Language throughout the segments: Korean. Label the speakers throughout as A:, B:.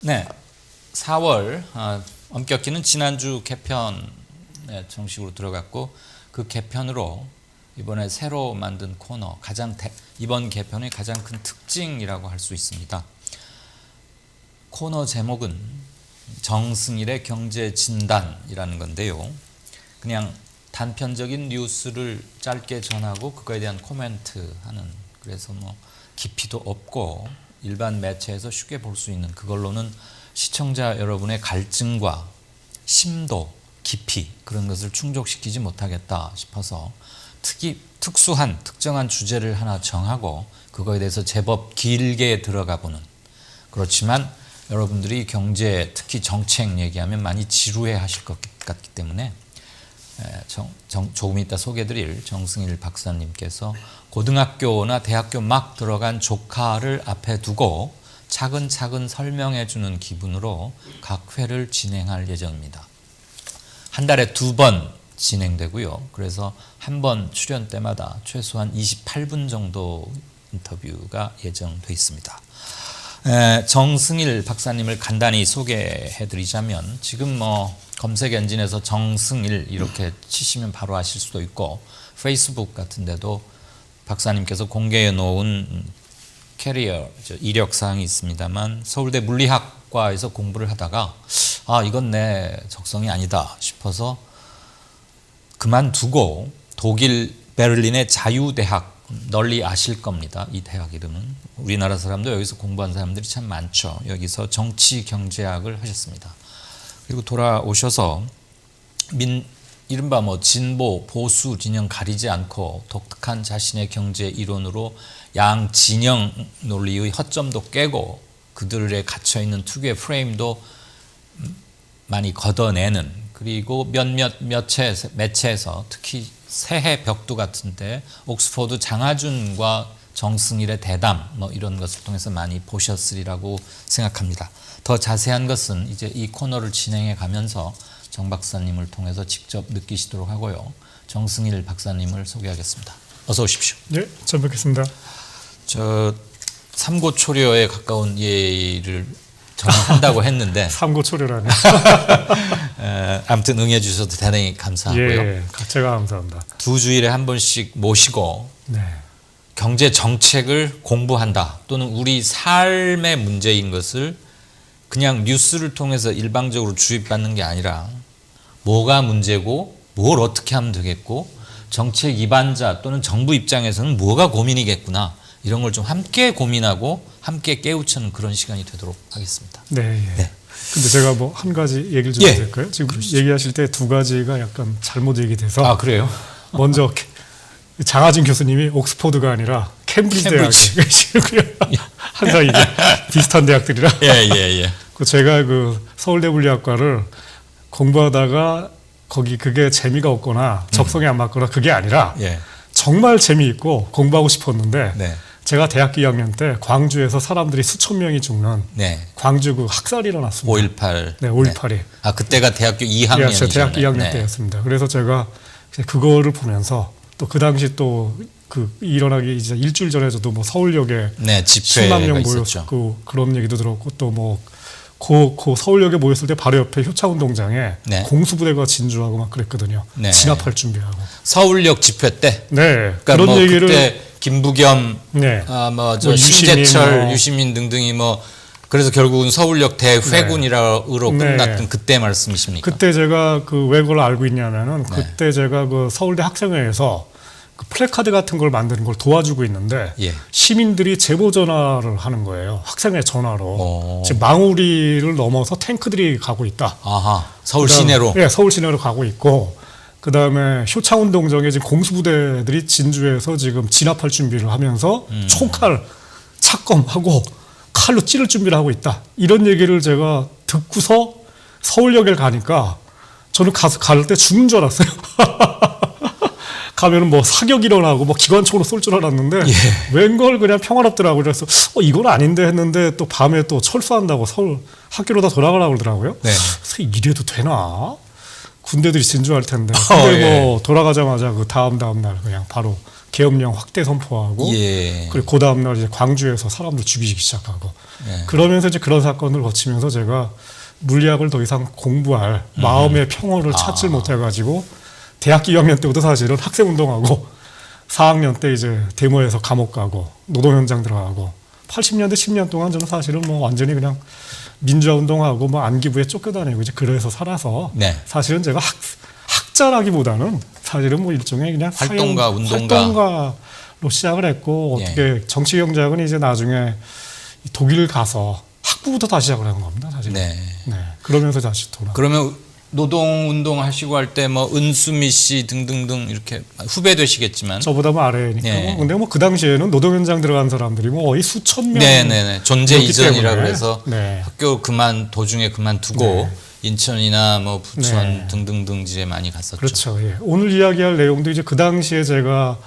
A: 네, 4월 엄격기는 지난주 개편에 정식으로 들어갔고 그 개편으로 이번에 새로 만든 코너 이번 개편의 가장 큰 특징이라고 할 수 있습니다. 코너 제목은 정승일의 경제진단이라는 건데요. 그냥 단편적인 뉴스를 짧게 전하고 그거에 대한 코멘트하는, 그래서 뭐 깊이도 없고 일반 매체에서 쉽게 볼 수 있는, 그걸로는 시청자 여러분의 갈증과 심도, 깊이 그런 것을 충족시키지 못하겠다 싶어서 특수한 특정한 주제를 하나 정하고 그거에 대해서 제법 길게 들어가 보는, 그렇지만 여러분들이 경제, 특히 정책 얘기하면 많이 지루해 하실 것 같기 때문에 조금 이따 소개드릴 정승일 박사님께서 고등학교나 대학교 막 들어간 조카를 앞에 두고 차근차근 설명해 주는 기분으로 각 회를 진행할 예정입니다. 한 달에 2번 진행되고요. 그래서 한 번 출연 때마다 최소한 28분 정도 인터뷰가 예정돼 있습니다. 정승일 박사님을 간단히 소개해 드리자면, 지금 뭐 검색 엔진에서 정승일 이렇게 치시면 바로 아실 수도 있고, 페이스북 같은 데도 박사님께서 공개해 놓은 캐리어, 이력사항이 있습니다만, 서울대 물리학과에서 공부를 하다가 이건 내 적성이 아니다 싶어서 그만두고 독일 베를린의 자유대학, 널리 아실 겁니다. 이 대학 이름은. 우리나라 사람도 여기서 공부한 사람들이 참 많죠. 여기서 정치 경제학을 하셨습니다. 그리고 돌아오셔서 이른바 뭐 진보, 보수 진영 가리지 않고 독특한 자신의 경제 이론으로 양 진영 논리의 허점도 깨고 그들에 갇혀있는 특유의 프레임도 많이 걷어내는, 그리고 몇몇 매체에서 특히 새해 벽두 같은데 옥스퍼드 장하준과 정승일의 대담 뭐 이런 것을 통해서 많이 보셨으리라고 생각합니다. 더 자세한 것은 이제 이 코너를 진행해 가면서 정 박사님을 통해서 직접 느끼시도록 하고요. 정승일 박사님을 소개하겠습니다. 어서 오십시오.
B: 네, 잘 뵙겠습니다.
A: 삼고초려에 가까운 예의를 전한다고 했는데
B: 삼고초려라니.
A: 아무튼 응해 주셔서 대단히 감사하고요.
B: 예, 제가 감사합니다.
A: 2주일에 한 번씩 모시고
B: 네.
A: 경제 정책을 공부한다, 또는 우리 삶의 문제인 것을 그냥 뉴스를 통해서 일방적으로 주입받는 게 아니라 뭐가 문제고 뭘 어떻게 하면 되겠고 정책 위반자 또는 정부 입장에서는 뭐가 고민이겠구나, 이런 걸 좀 함께 고민하고 함께 깨우치는 그런 시간이 되도록 하겠습니다.
B: 네. 예.
A: 네.
B: 근데 제가 뭐 한 가지 얘기를 좀 해도 될까요? 지금 그러시죠. 얘기하실 때 2가지가 약간 잘못 얘기돼서.
A: 그래요?
B: 먼저 장하진 교수님이 옥스퍼드가 아니라 캠브리지 대학이고요. 항상 이게 비슷한 대학들이라.
A: 예.
B: 제가 그 서울대 물리학과를 공부하다가 그게 재미가 없거나 적성에 안 맞거나 그게 아니라 정말 재미있고 공부하고 싶었는데 제가 대학교 2학년 때 광주에서 사람들이 수천 명이 죽는 광주 그 학살이 일어났습니다. 5.18. 네, 5.18이.
A: 그때가 대학교 2학년이죠.
B: 제가 대학교 2학년 때였습니다. 그래서 제가 그거를 보면서 또 그 당시 또 그 일어나기 이제 일주일 전에 저도 뭐 서울역에 10만 명 모였고 그런 얘기도 들었고, 또 뭐 그 서울역에 모였을 때 바로 옆에 효창운동장에 공수부대가 진주하고 막 그랬거든요. 진압할 준비하고.
A: 서울역 집회 때.
B: 네.
A: 그러니까
B: 그런
A: 뭐
B: 얘기를
A: 그때 김부겸, 신재철, 유시민 등등이 그래서 결국은 서울역 대회군으로 끝났던 그때 말씀이십니까?
B: 그때 제가 왜 그걸 알고 있냐면은 그때 제가 그 서울대 학생회에서 그 플래카드 같은 걸 만드는 걸 도와주고 있는데 시민들이 제보 전화를 하는 거예요. 학생회 전화로. 지금 망우리를 넘어서 탱크들이 가고 있다.
A: 서울 시내로?
B: 네, 서울 시내로 가고 있고, 그 다음에 효창운동장에 지금 공수부대들이 진주에서 지금 진압할 준비를 하면서 총칼, 착검하고 칼로 찌를 준비를 하고 있다. 이런 얘기를 제가 듣고서 서울역에 가니까 저는 갈 때 죽는 줄 알았어요. 가면은 뭐 사격 일어나고 뭐 기관총으로 쏠 줄 알았는데 웬걸 그냥 평화롭더라고요. 그래서 이건 아닌데 했는데 또 밤에 또 철수한다고 서울 학교로 다 돌아가라고 그러더라고요. 그래서 이래도 되나? 군대들이 진주할 텐데. 근데 뭐 돌아가자마자 그 다음 날 그냥 바로 계엄령 확대 선포하고
A: 예.
B: 그리고 그 다음 날 이제 광주에서 사람들 죽이기 시작하고 그러면서 이제 그런 사건을 거치면서 제가 물리학을 더 이상 공부할 마음의 평온을 찾질 못해가지고 대학교 2학년 때부터 사실은 학생운동하고 4학년 때 이제 데모에서 감옥 가고 노동현장 들어가고 80년대 10년 동안 저는 사실은 뭐 완전히 그냥 민주화 운동하고 뭐 안기부에 쫓겨다니고 이제 그래서 살아서 사실은 제가 학자라기보다는 사실은 뭐 일종의 그냥 활동가로 시작을 했고 어떻게 정치경제학은 이제 나중에 독일 가서 학부부터 다시 시작을 한 겁니다. 사실. 그러면서 다시 돌아.
A: 그러면 노동운동 하시고 할 때 뭐 은수미 씨 등등등 이렇게 후배 되시겠지만
B: 저보다 뭐 아래니까. 근데 뭐 그 당시에는 노동 현장 들어간 사람들이 뭐 거의 수천 명.
A: 존재 이전이라 그래서 학교 도중에 그만두고 인천이나 뭐 부천 등등등지에 많이 갔었죠.
B: 그렇죠. 오늘 이야기할 내용도 이제 그 당시에 제가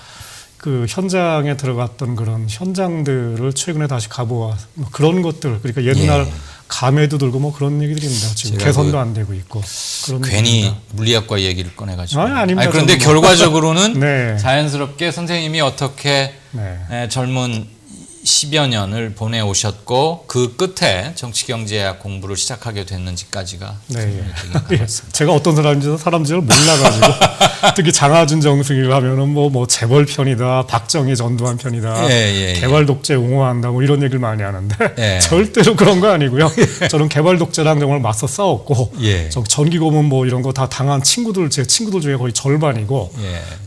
B: 그 현장에 들어갔던 그런 현장들을 최근에 다시 가보아 뭐 그런 것들 그러니까 옛날 감에도 들고 뭐 그런 얘기들입니다. 지금 개선도 안 되고 있고. 그런
A: 괜히
B: 얘기입니다.
A: 물리학과 얘기를 꺼내가지고.
B: 아닙니다.
A: 그런데 결과적으로는 자연스럽게 선생님이 어떻게 젊은 10여 년을 보내오셨고 그 끝에 정치경제학 공부를 시작하게 됐는지까지가
B: 제가 어떤 사람인지를 몰라가지고 특히 장하준 정승이를 하면은 뭐 재벌 편이다, 박정희 전두환 편이다, 개발 독재 옹호한다 뭐 이런 얘기를 많이 하는데 절대로 그런 거 아니고요. 저는 개발 독재랑 정말 맞서 싸웠고 전기고문 뭐 이런 거 다 당한 제 친구들 중에 거의 절반이고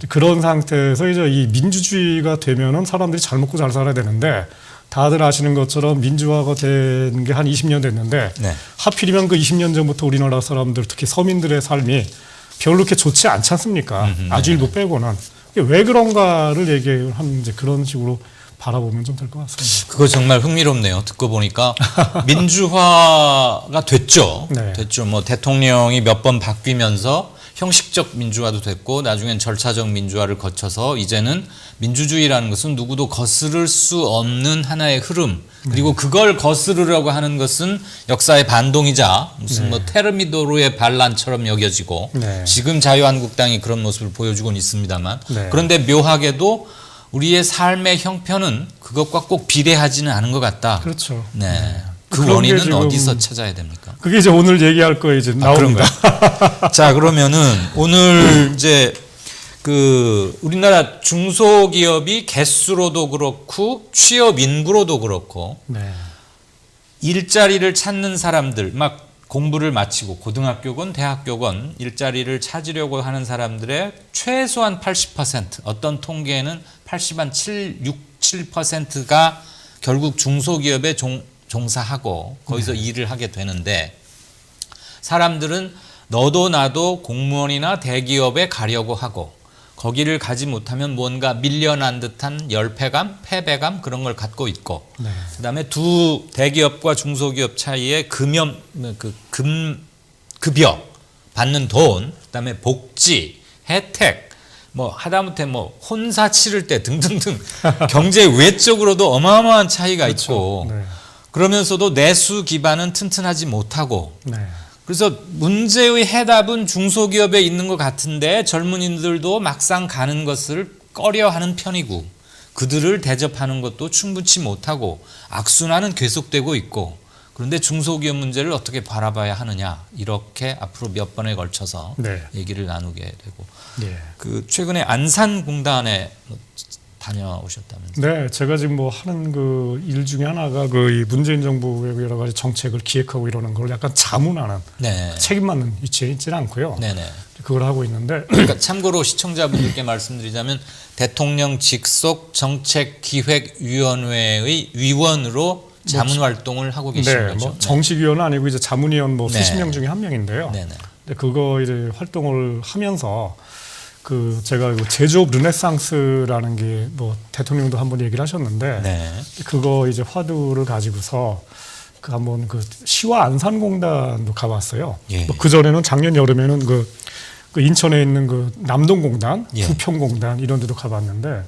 B: 그런 상태에서 이제 이 민주주의가 되면은 사람들이 잘 먹고 잘 살아야 되는데. 다들 아시는 것처럼 민주화가 된 게 한 20년 됐는데 하필이면 그 20년 전부터 우리나라 사람들 특히 서민들의 삶이 별로 그렇게 좋지 않지 않습니까? 아주 일부 빼고는. 왜 그런가를 얘기하는 이제 그런 식으로 바라보면 좀 될 것 같습니다.
A: 그거 정말 흥미롭네요. 듣고 보니까 민주화가 됐죠. 됐죠. 뭐 대통령이 몇 번 바뀌면서 형식적 민주화도 됐고 나중엔 절차적 민주화를 거쳐서 이제는 민주주의라는 것은 누구도 거스를 수 없는 하나의 흐름 그리고 그걸 거스르려고 하는 것은 역사의 반동이자 무슨 뭐 테르미도르의 반란처럼 여겨지고 지금 자유한국당이 그런 모습을 보여주고는 있습니다만 그런데 묘하게도 우리의 삶의 형편은 그것과 꼭 비례하지는 않은 것 같다.
B: 그렇죠.
A: 그 원인은 어디서 찾아야 됩니까?
B: 그게 이제 오늘 얘기할 거에 이제 나옵니다.
A: 자, 그러면은 오늘 이제 그 우리나라 중소기업이 개수로도 그렇고 취업 인구로도 그렇고 일자리를 찾는 사람들 막 공부를 마치고 고등학교건 대학교건 일자리를 찾으려고 하는 사람들의 최소한 80% 어떤 통계에는 87%가 결국 중소기업에 종사하고 거기서 일을 하게 되는데 사람들은 너도 나도 공무원이나 대기업에 가려고 하고 거기를 가지 못하면 뭔가 밀려난 듯한 열패감, 패배감 그런 걸 갖고 있고 그다음에 두 대기업과 중소기업 차이에 급여 받는 돈, 그다음에 복지, 혜택 뭐 하다못해 뭐 혼사 치를 때 등등등 경제 외적으로도 어마어마한 차이가 있고 그러면서도 내수 기반은 튼튼하지 못하고 그래서 문제의 해답은 중소기업에 있는 것 같은데 젊은이들도 막상 가는 것을 꺼려하는 편이고 그들을 대접하는 것도 충분치 못하고 악순환은 계속되고 있고 그런데 중소기업 문제를 어떻게 바라봐야 하느냐 이렇게 앞으로 몇 번에 걸쳐서 얘기를 나누게 되고 그 최근에 안산공단에 다녀오셨다면서요?
B: 제가 지금 뭐 하는 그 일 중에 하나가 그 이 문재인 정부의 여러 가지 정책을 기획하고 이러는 걸 약간 자문하는 책임받는 위치에 있지는 않고요. 그걸 하고 있는데
A: 그러니까 참고로 시청자분들께 말씀드리자면 대통령 직속 정책기획위원회의 위원으로 자문 활동을 하고 계신 거죠.
B: 뭐 정식위원은 아니고 이제 자문위원 뭐 수십 명 중에 한 명인데요. 근데 그거 이제 활동을 하면서 그 제가 제조업 르네상스라는 게 뭐 대통령도 한번 얘기를 하셨는데 그거 이제 화두를 가지고서 그 한번 그 시와 안산공단도 가봤어요. 뭐 그 전에는 작년 여름에는 그 인천에 있는 그 남동공단, 부평공단 이런 데도 가봤는데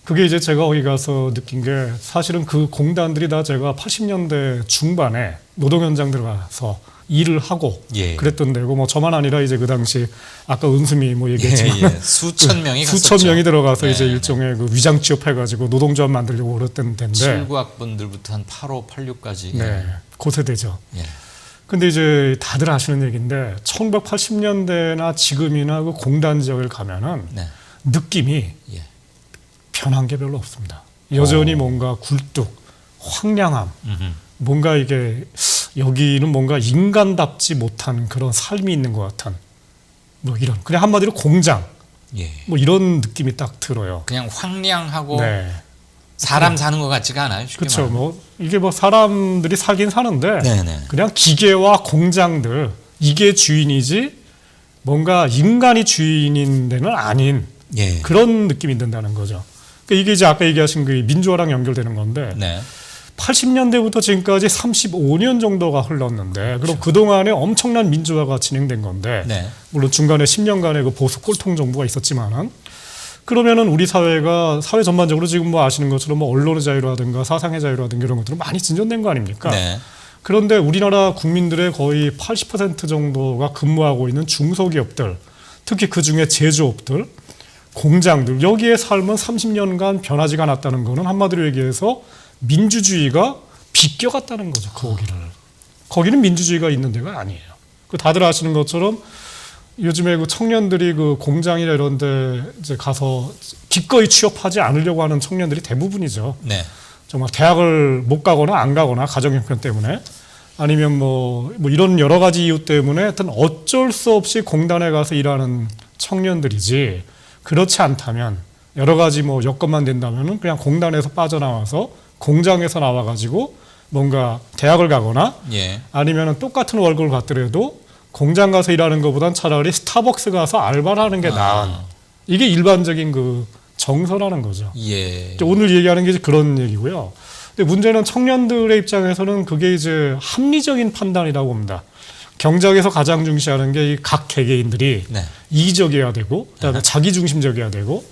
B: 그게 이제 제가 거기 가서 느낀 게 사실은 그 공단들이 다 제가 80년대 중반에 노동 현장 들어가서 일을 하고
A: 예.
B: 그랬던 데고 뭐 저만 아니라 이제 그 당시 아까 은수미 뭐 얘기했지만
A: 예, 예. 수천 명이
B: 수천 명이 들어가서
A: 네,
B: 이제 일종의 그 위장 취업해가지고 노동조합 만들려고 그랬던 데인데
A: 7구학번들부터 한 85, 86까지
B: 네, 고세대죠.
A: 예.
B: 근데 이제 다들 아시는 얘기인데 1980년대나 지금이나 그 공단 지역을 가면은
A: 네.
B: 느낌이
A: 예.
B: 변한 게 별로 없습니다. 여전히 뭔가 굴뚝, 황량함, 뭔가 이게 여기는 뭔가 인간답지 못한 그런 삶이 있는 것 같은 뭐 이런 그냥 한마디로 공장
A: 예.
B: 뭐 이런 느낌이 딱 들어요.
A: 그냥 황량하고
B: 네.
A: 사람 사는 것 같지가 않아요.
B: 그렇죠. 뭐 이게 뭐 사람들이 살긴 사는데
A: 네네.
B: 그냥 기계와 공장들 이게 주인이지 뭔가 인간이 주인인 데는 아닌
A: 예.
B: 그런 느낌이 든다는 거죠. 그러니까 이게 이제 아까 얘기하신 그 민주화랑 연결되는 건데
A: 네.
B: 80년대부터 지금까지 35년 정도가 흘렀는데 그럼 그동안에 엄청난 민주화가 진행된 건데
A: 네.
B: 물론 중간에 10년간의 그 보수 꼴통 정부가 있었지만은 그러면은 우리 사회가 사회 전반적으로 지금 뭐 아시는 것처럼 뭐 언론의 자유라든가 사상의 자유라든가 이런 것들은 많이 진전된 거 아닙니까?
A: 네.
B: 그런데 우리나라 국민들의 거의 80% 정도가 근무하고 있는 중소기업들, 특히 그 중에 제조업들, 공장들 여기에 삶은 30년간 변하지가 않았다는 거는 한마디로 얘기해서 민주주의가 비껴갔다는 거죠. 거기는 민주주의가 있는 데가 아니에요. 그 다들 아시는 것처럼 요즘에 그 청년들이 그 공장이나 이런 데 이제 가서 기꺼이 취업하지 않으려고 하는 청년들이 대부분이죠.
A: 네.
B: 정말 대학을 못 가거나 안 가거나 가정 형편 때문에 아니면 뭐 이런 여러 가지 이유 때문에 하여튼 어쩔 수 없이 공단에 가서 일하는 청년들이지 그렇지 않다면 여러 가지 뭐 여건만 된다면은 그냥 공단에서 빠져나와서 공장에서 나와가지고 뭔가 대학을 가거나
A: 예.
B: 아니면은 똑같은 월급을 받더라도 공장 가서 일하는 것보단 차라리 스타벅스 가서 알바를 하는 게 나은 이게 일반적인 그 정서라는 거죠.
A: 예.
B: 오늘 얘기하는 게 이제 그런 얘기고요. 근데 문제는 청년들의 입장에서는 그게 이제 합리적인 판단이라고 봅니다. 경제학에서 가장 중시하는 게 각 개개인들이
A: 네.
B: 이기적이어야 되고 그다음에 자기중심적이어야 되고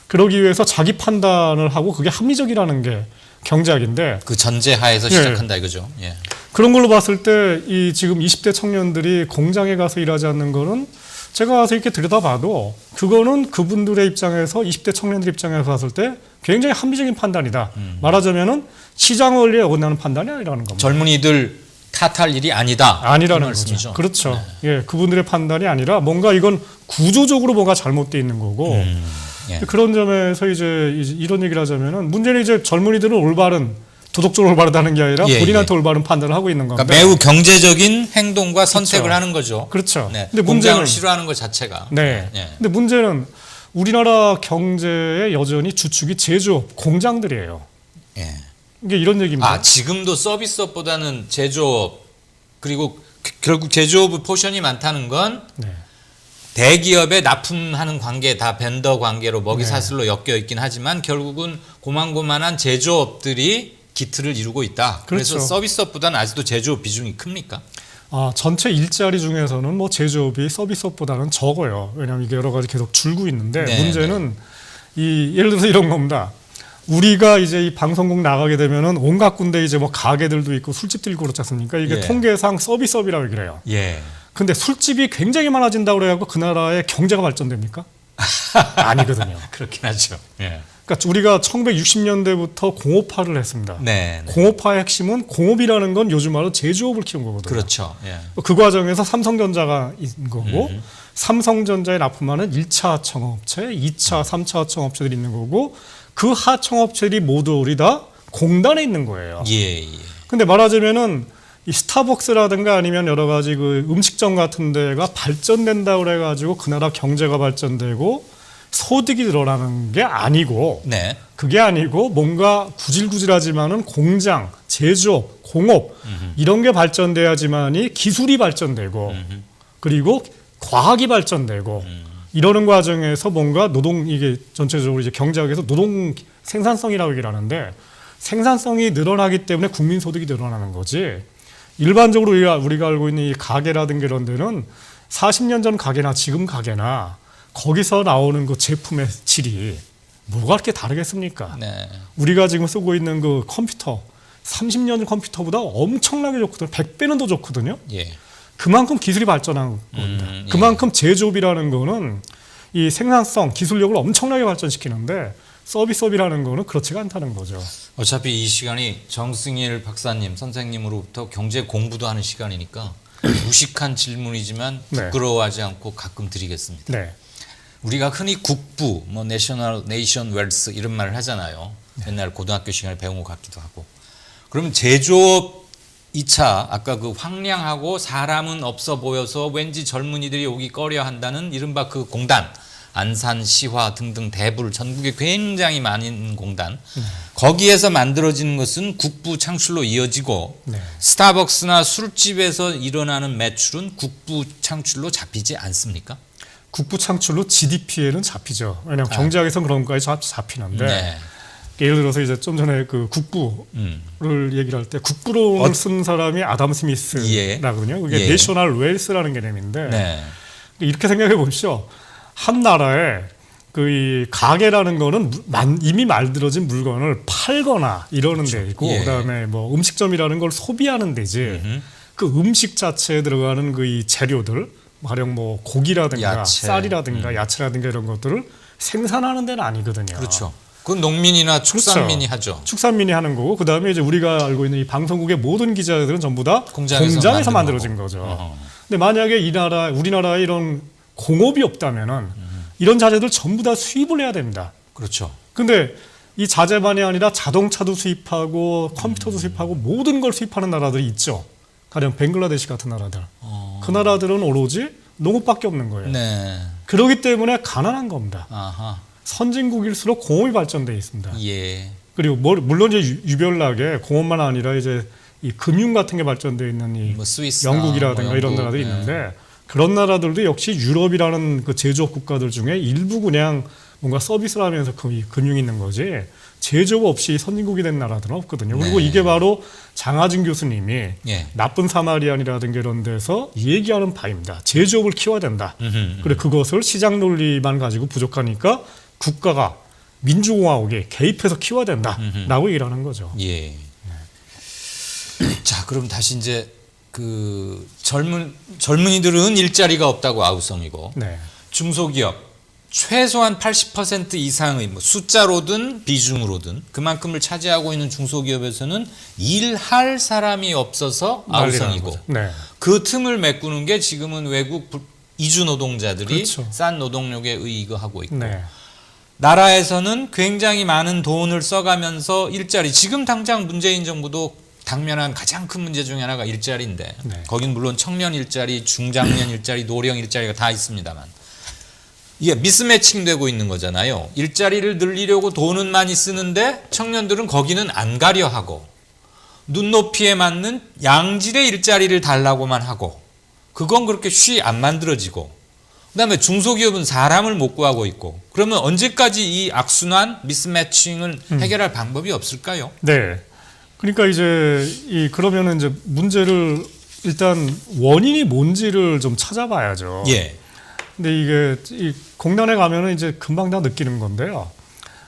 B: 그러기 위해서 자기 판단을 하고 그게 합리적이라는 게 경제학인데
A: 그 전제하에서 시작한다 이거죠. 예.
B: 그런 걸로 봤을 때 이 지금 20대 청년들이 공장에 가서 일하지 않는 거는 제가 가서 이렇게 들여다봐도 그거는 그분들의 입장에서 20대 청년들 입장에서 봤을 때 굉장히 합리적인 판단이다. 말하자면은 시장 원리에 어긋나는 판단이 아니라는 겁니다.
A: 젊은이들 탓할 일이 아니라는
B: 거죠. 그렇죠. 네. 예, 그분들의 판단이 아니라 뭔가 이건 구조적으로 뭔가 잘못되어 있는 거고
A: 예.
B: 그런 점에서 이제 이런 얘기를 하자면은 문제는 이제 젊은이들은 올바른 도덕적으로 올바르다는 게 아니라 본인한테 올바른 판단을 하고 있는 건데
A: 그러니까 매우 경제적인 행동과 선택을
B: 그렇죠.
A: 하는 거죠.
B: 그렇죠.
A: 네.
B: 근데
A: 공장을
B: 문제는
A: 싫어하는 것 자체가.
B: 네.
A: 예.
B: 근데 문제는 우리나라 경제의 여전히 주축이 제조업, 공장들이에요.
A: 예.
B: 이게 이런 얘기입니다.
A: 지금도 서비스업보다는 제조업 그리고 결국 제조업의 포션이 많다는 건
B: 네.
A: 대기업에 납품하는 관계 다 벤더 관계로 먹이사슬로 엮여 있긴 하지만 결국은 고만고만한 제조업들이 기틀을 이루고 있다.
B: 그렇죠.
A: 그래서 서비스업보다는 아직도 제조업 비중이 큽니까?
B: 전체 일자리 중에서는 뭐 제조업이 서비스업보다는 적어요. 왜냐하면 이게 여러 가지 계속 줄고 있는데
A: 네,
B: 문제는 예를 들어서 이런 겁니다. 우리가 이제 이 방송국 나가게 되면은 온갖 군데 이제 뭐 가게들도 있고 술집도 있고 그렇지 않습니까? 이게 통계상 서비스업이라고 그래요.
A: 예.
B: 근데 술집이 굉장히 많아진다고 그래갖고 그 나라의 경제가 발전됩니까? 아니거든요.
A: 그렇긴 하죠. 예.
B: 그러니까 우리가 1960년대부터 공업화를 했습니다.
A: 네.
B: 공업화의 핵심은 공업이라는 건 요즘 말로 제조업을 키운 거거든요.
A: 그렇죠. 예.
B: 그 과정에서 삼성전자가 있는 거고 삼성전자에 납품하는 1차 하청업체, 2차, 3차 하청업체들이 있는 거고 그 하청업체들이 모두 우리 다 공단에 있는 거예요.
A: 예.
B: 근데 말하자면은 이 스타벅스라든가 아니면 여러 가지 그 음식점 같은 데가 발전된다고 그래가지고 그 나라 경제가 발전되고 소득이 늘어나는 게 아니고
A: 네.
B: 그게 아니고 뭔가 구질구질하지만은 공장, 제조업, 공업 이런 게 발전돼야지만이 기술이 발전되고 그리고 과학이 발전되고 이러는 과정에서 뭔가 노동 이게 전체적으로 이제 경제학에서 노동 생산성이라고 얘기를 하는데 생산성이 늘어나기 때문에 국민 소득이 늘어나는 거지. 일반적으로 우리가 알고 있는 이 가게라든가 이런 데는 40년 전 가게나 지금 가게나 거기서 나오는 그 제품의 질이 뭐가 그렇게 다르겠습니까?
A: 네.
B: 우리가 지금 쓰고 있는 그 컴퓨터 30년 전 컴퓨터보다 엄청나게 좋거든요. 100배는 더 좋거든요.
A: 예.
B: 그만큼 기술이 발전한 겁니다.
A: 예.
B: 그만큼 제조업이라는 거는 이 생산성, 기술력을 엄청나게 발전시키는데 서비스업이라는 거는 그렇지가 않다는 거죠.
A: 어차피 이 시간이 정승일 박사님, 선생님으로부터 경제 공부도 하는 시간이니까 무식한 질문이지만 부끄러워하지 않고 가끔 드리겠습니다.
B: 네.
A: 우리가 흔히 국부, 뭐 내셔널, 네이션 웰스 이런 말을 하잖아요. 옛날 고등학교 시간에 배운 것 같기도 하고. 그럼 제조업 2차 아까 그 황량하고 사람은 없어 보여서 왠지 젊은이들이 오기 꺼려 한다는 이른바 그 공단, 안산, 시화 등등 대불 전국에 굉장히 많은 공단. 거기에서 만들어지는 것은 국부 창출로 이어지고 스타벅스나 술집에서 일어나는 매출은 국부 창출로 잡히지 않습니까?
B: 국부 창출로 GDP에는 잡히죠. 왜냐하면 경제학에서는 그런 것까지 잡히는데 예를 들어서 이제 좀 전에 그 국부를 얘기를 할 때 국부론을 쓴 사람이 아담 스미스라거든요. 그게 내셔널 웰스라는 개념인데 이렇게 생각해 보십시오. 한 나라에 그 이 가게라는 거는 이미 만들어진 물건을 팔거나 이러는 데 있고 그다음에 뭐 음식점이라는 걸 소비하는 데지 그 음식 자체에 들어가는 그 이 재료들 가령 뭐 고기라든가 쌀이라든가 야채라든가 이런 것들을 생산하는 데는 아니거든요.
A: 그렇죠. 그건 농민이나 축산민이 하죠.
B: 축산민이 하는 거고 그다음에 이제 우리가 알고 있는 이 방송국의 모든 기자들은 전부 다 공장에서 만들어진 거죠. 근데 만약에 우리나라에 이런 공업이 없다면은 이런 자재들 전부 다 수입을 해야 됩니다.
A: 그렇죠.
B: 근데 이 자재만이 아니라 자동차도 수입하고 컴퓨터도 수입하고 모든 걸 수입하는 나라들이 있죠. 가령 벵글라데시 같은 나라들. 그 나라들은 오로지 농업밖에 없는 거예요.
A: 네.
B: 그렇기 때문에 가난한 겁니다.
A: 아하.
B: 선진국일수록 공업이 발전되어 있습니다.
A: 예.
B: 그리고 물론 이제 유별나게 공업만 아니라 이제 이 금융 같은 게 발전되어 있는 이
A: 뭐
B: 영국이라든가
A: 뭐
B: 이런 나라들이 있는데 그런 나라들도 역시 유럽이라는 그 제조업 국가들 중에 일부 그냥 뭔가 서비스를 하면서 금융이 있는 거지 제조업 없이 선진국이 된 나라들은 없거든요. 그리고 이게 바로 장하진 교수님이 나쁜 사마리안이라든가 이런 데서 얘기하는 바입니다. 제조업을 키워야 된다. 그래 그것을 시장 논리만 가지고 부족하니까 국가가 민주공화국에 개입해서 키워야 된다라고 얘기를 하는 거죠.
A: 예. 자, 그럼 다시 이제 그 젊은이들은 일자리가 없다고 아우성이고 중소기업 최소한 80% 이상의 뭐 숫자로든 비중으로든 그만큼을 차지하고 있는 중소기업에서는 일할 사람이 없어서 아우성이고 그 틈을 메꾸는 게 지금은 외국 이주 노동자들이 싼 노동력에 의거하고 있고 나라에서는 굉장히 많은 돈을 써가면서 일자리 지금 당장 문재인 정부도 당면한 가장 큰 문제 중에 하나가 일자리인데 거긴 물론 청년 일자리, 중장년 일자리, 노령 일자리가 다 있습니다만 이게 미스매칭 되고 있는 거잖아요. 일자리를 늘리려고 돈은 많이 쓰는데 청년들은 거기는 안 가려 하고 눈높이에 맞는 양질의 일자리를 달라고만 하고 그건 그렇게 쉬 안 만들어지고 그다음에 중소기업은 사람을 못 구하고 있고 그러면 언제까지 이 악순환 미스매칭을 해결할 방법이 없을까요?
B: 네. 그러니까 이제 그러면은 이제 문제를 일단 원인이 뭔지를 좀 찾아봐야죠. 근데 이게 이 공단에 가면은 이제 금방 다 느끼는 건데요.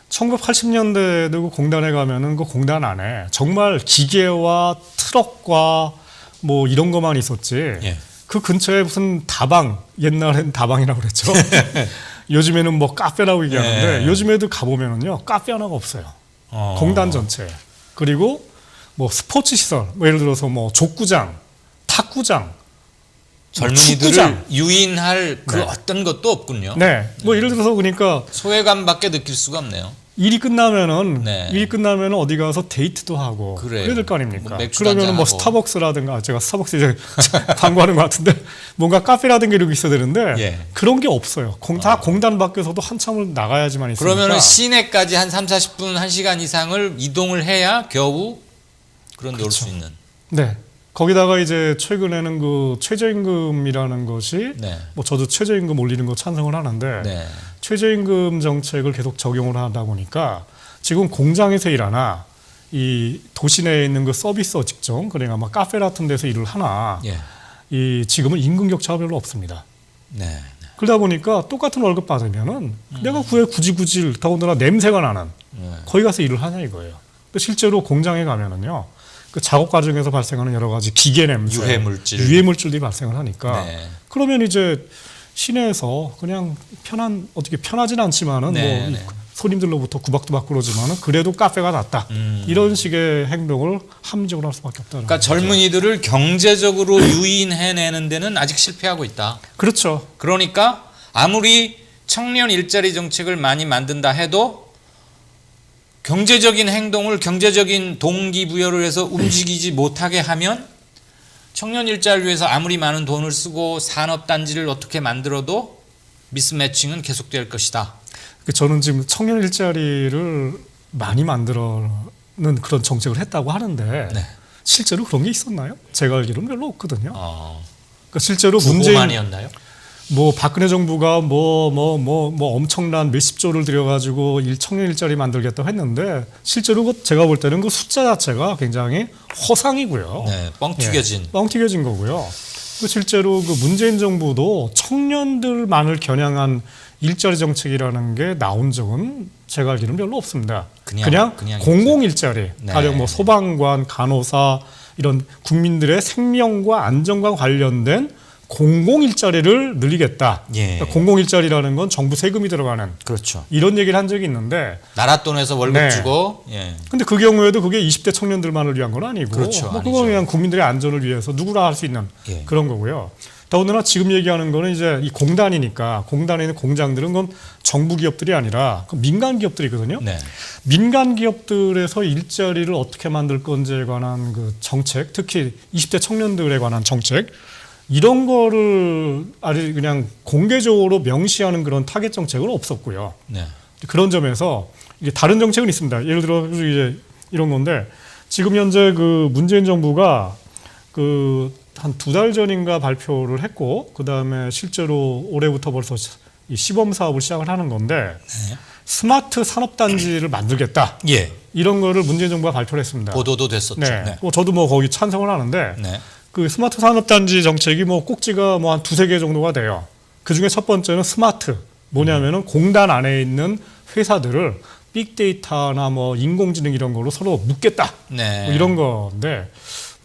B: 1980년대 되고 공단에 가면은 그 공단 안에 정말 기계와 트럭과 뭐 이런 것만 있었지. 그 근처에 무슨 다방, 옛날엔 다방이라고 그랬죠. 요즘에는 뭐 카페라고 얘기하는데 요즘에도 가보면은요 카페 하나가 없어요. 공단 전체에. 그리고 뭐 스포츠 시설, 뭐 예를 들어서 뭐 족구장, 탁구장,
A: 젊은이들을
B: 축구장.
A: 유인할 그 어떤 것도 없군요.
B: 뭐 예를 들어서 그러니까
A: 소외감밖에 느낄 수가 없네요.
B: 일이 끝나면은 어디 가서 데이트도 하고 그래야 될 거 아닙니까?
A: 뭐
B: 그러면은 뭐 스타벅스라든가 제가 스타벅스 이제 광고하는 것 같은데 뭔가 카페라든가 이런 게 있어야 되는데 그런 게 없어요. 다 공단 밖에서도 한참을 나가야지만 있으니까.
A: 그러면은 시내까지 한 3, 40분, 1시간 이상을 이동을 해야 겨우 그런 데 올 수 있는.
B: 거기다가 이제 최근에는 그 최저임금이라는 것이 뭐 저도 최저임금 올리는 거 찬성을 하는데 최저임금 정책을 계속 적용을 하다 보니까 지금 공장에서 일하나 이 도시 내에 있는 그 서비스 직종 그러니까 아마 카페 같은 데서 일을 하나 이 지금은 임금 격차가 별로 없습니다. 그러다 보니까 똑같은 월급 받으면은 내가 굳이 더군다나 냄새가 나는 거기 가서 일을 하냐 이거예요. 근데 실제로 공장에 가면은요. 그 작업 과정에서 발생하는 여러 가지 기계 냄새, 유해 물질들이 발생을 하니까
A: 네.
B: 그러면 이제 시내에서 그냥 어떻게 편하진 않지만은
A: 네,
B: 뭐 손님들로부터 구박도 그러지만은 그래도 카페가 낫다. 이런 식의 행동을 합리적으로 할 수밖에 없다.
A: 그러니까 젊은이들을 경제적으로 유인해내는 데는 아직 실패하고 있다.
B: 그렇죠.
A: 그러니까 아무리 청년 일자리 정책을 많이 만든다 해도 경제적인 행동을 경제적인 동기부여를 해서 움직이지 못하게 하면 청년 일자리를 위해서 아무리 많은 돈을 쓰고 산업단지를 어떻게 만들어도 미스매칭은 계속될 것이다.
B: 저는 지금 청년 일자리를 많이 만들어는 그런 정책을 했다고 하는데
A: 네.
B: 실제로 그런 게 있었나요? 제가 알기로는 별로 없거든요. 그러니까 실제로
A: 문재인이었나요?
B: 뭐 박근혜 정부가 뭐 엄청난 몇십 조를 들여가지고 청년 일자리 만들겠다고 했는데 실제로 제가 볼 때는 그 숫자 자체가 굉장히 허상이고요.
A: 네, 뻥튀겨진.
B: 뻥튀겨진 거고요. 실제로 그 문재인 정부도 청년들만을 겨냥한 일자리 정책이라는 게 나온 적은 제가 알기로는 별로 없습니다. 그냥 공공 일자리,
A: 네.
B: 가령 뭐 소방관, 간호사 이런 국민들의 생명과 안전과 관련된 공공 일자리를 늘리겠다.
A: 예.
B: 그러니까 공공 일자리라는 건 정부 세금이 들어가는
A: 그렇죠.
B: 이런 얘기를 한 적이 있는데
A: 나라 돈에서 월급
B: 네.
A: 주고
B: 근데 그 경우에도 그게 20대 청년들만을 위한 건 아니고
A: 그렇죠.
B: 그건 그냥 국민들의 안전을 위해서 누구나 할 수 있는 그런 거고요. 더군다나 지금 얘기하는 거는 이제 이 공단이니까 공단에 있는 공장들은 그건 정부 기업들이 아니라 민간 기업들이거든요.
A: 네. 민간
B: 기업들에서 일자리를 어떻게 만들 건지에 관한 그 정책, 특히 20대 청년들에 관한 정책 이런 거를 아주 그냥 공개적으로 명시하는 그런 타겟 정책은 없었고요.
A: 네.
B: 그런 점에서 이게 다른 정책은 있습니다. 예를 들어 이제 이런 건데 지금 현재 그 문재인 정부가 그 한 2달 전인가 발표를 했고 그 다음에 실제로 올해부터 벌써 이 시범 사업을 시작을 하는 건데 스마트 산업단지를 만들겠다.
A: 예.
B: 이런 거를 문재인 정부가 발표를 했습니다.
A: 보도도 됐었죠.
B: 네. 저도 뭐 거기 찬성을 하는데
A: 네.
B: 그 스마트 산업단지 정책이 뭐 꼭지가 뭐 한 2-3개 정도가 돼요. 그 중에 첫 번째는 스마트. 뭐냐면은 공단 안에 있는 회사들을 빅데이터나 뭐 인공지능 이런 걸로 서로 묶겠다.
A: 네.
B: 뭐 이런 건데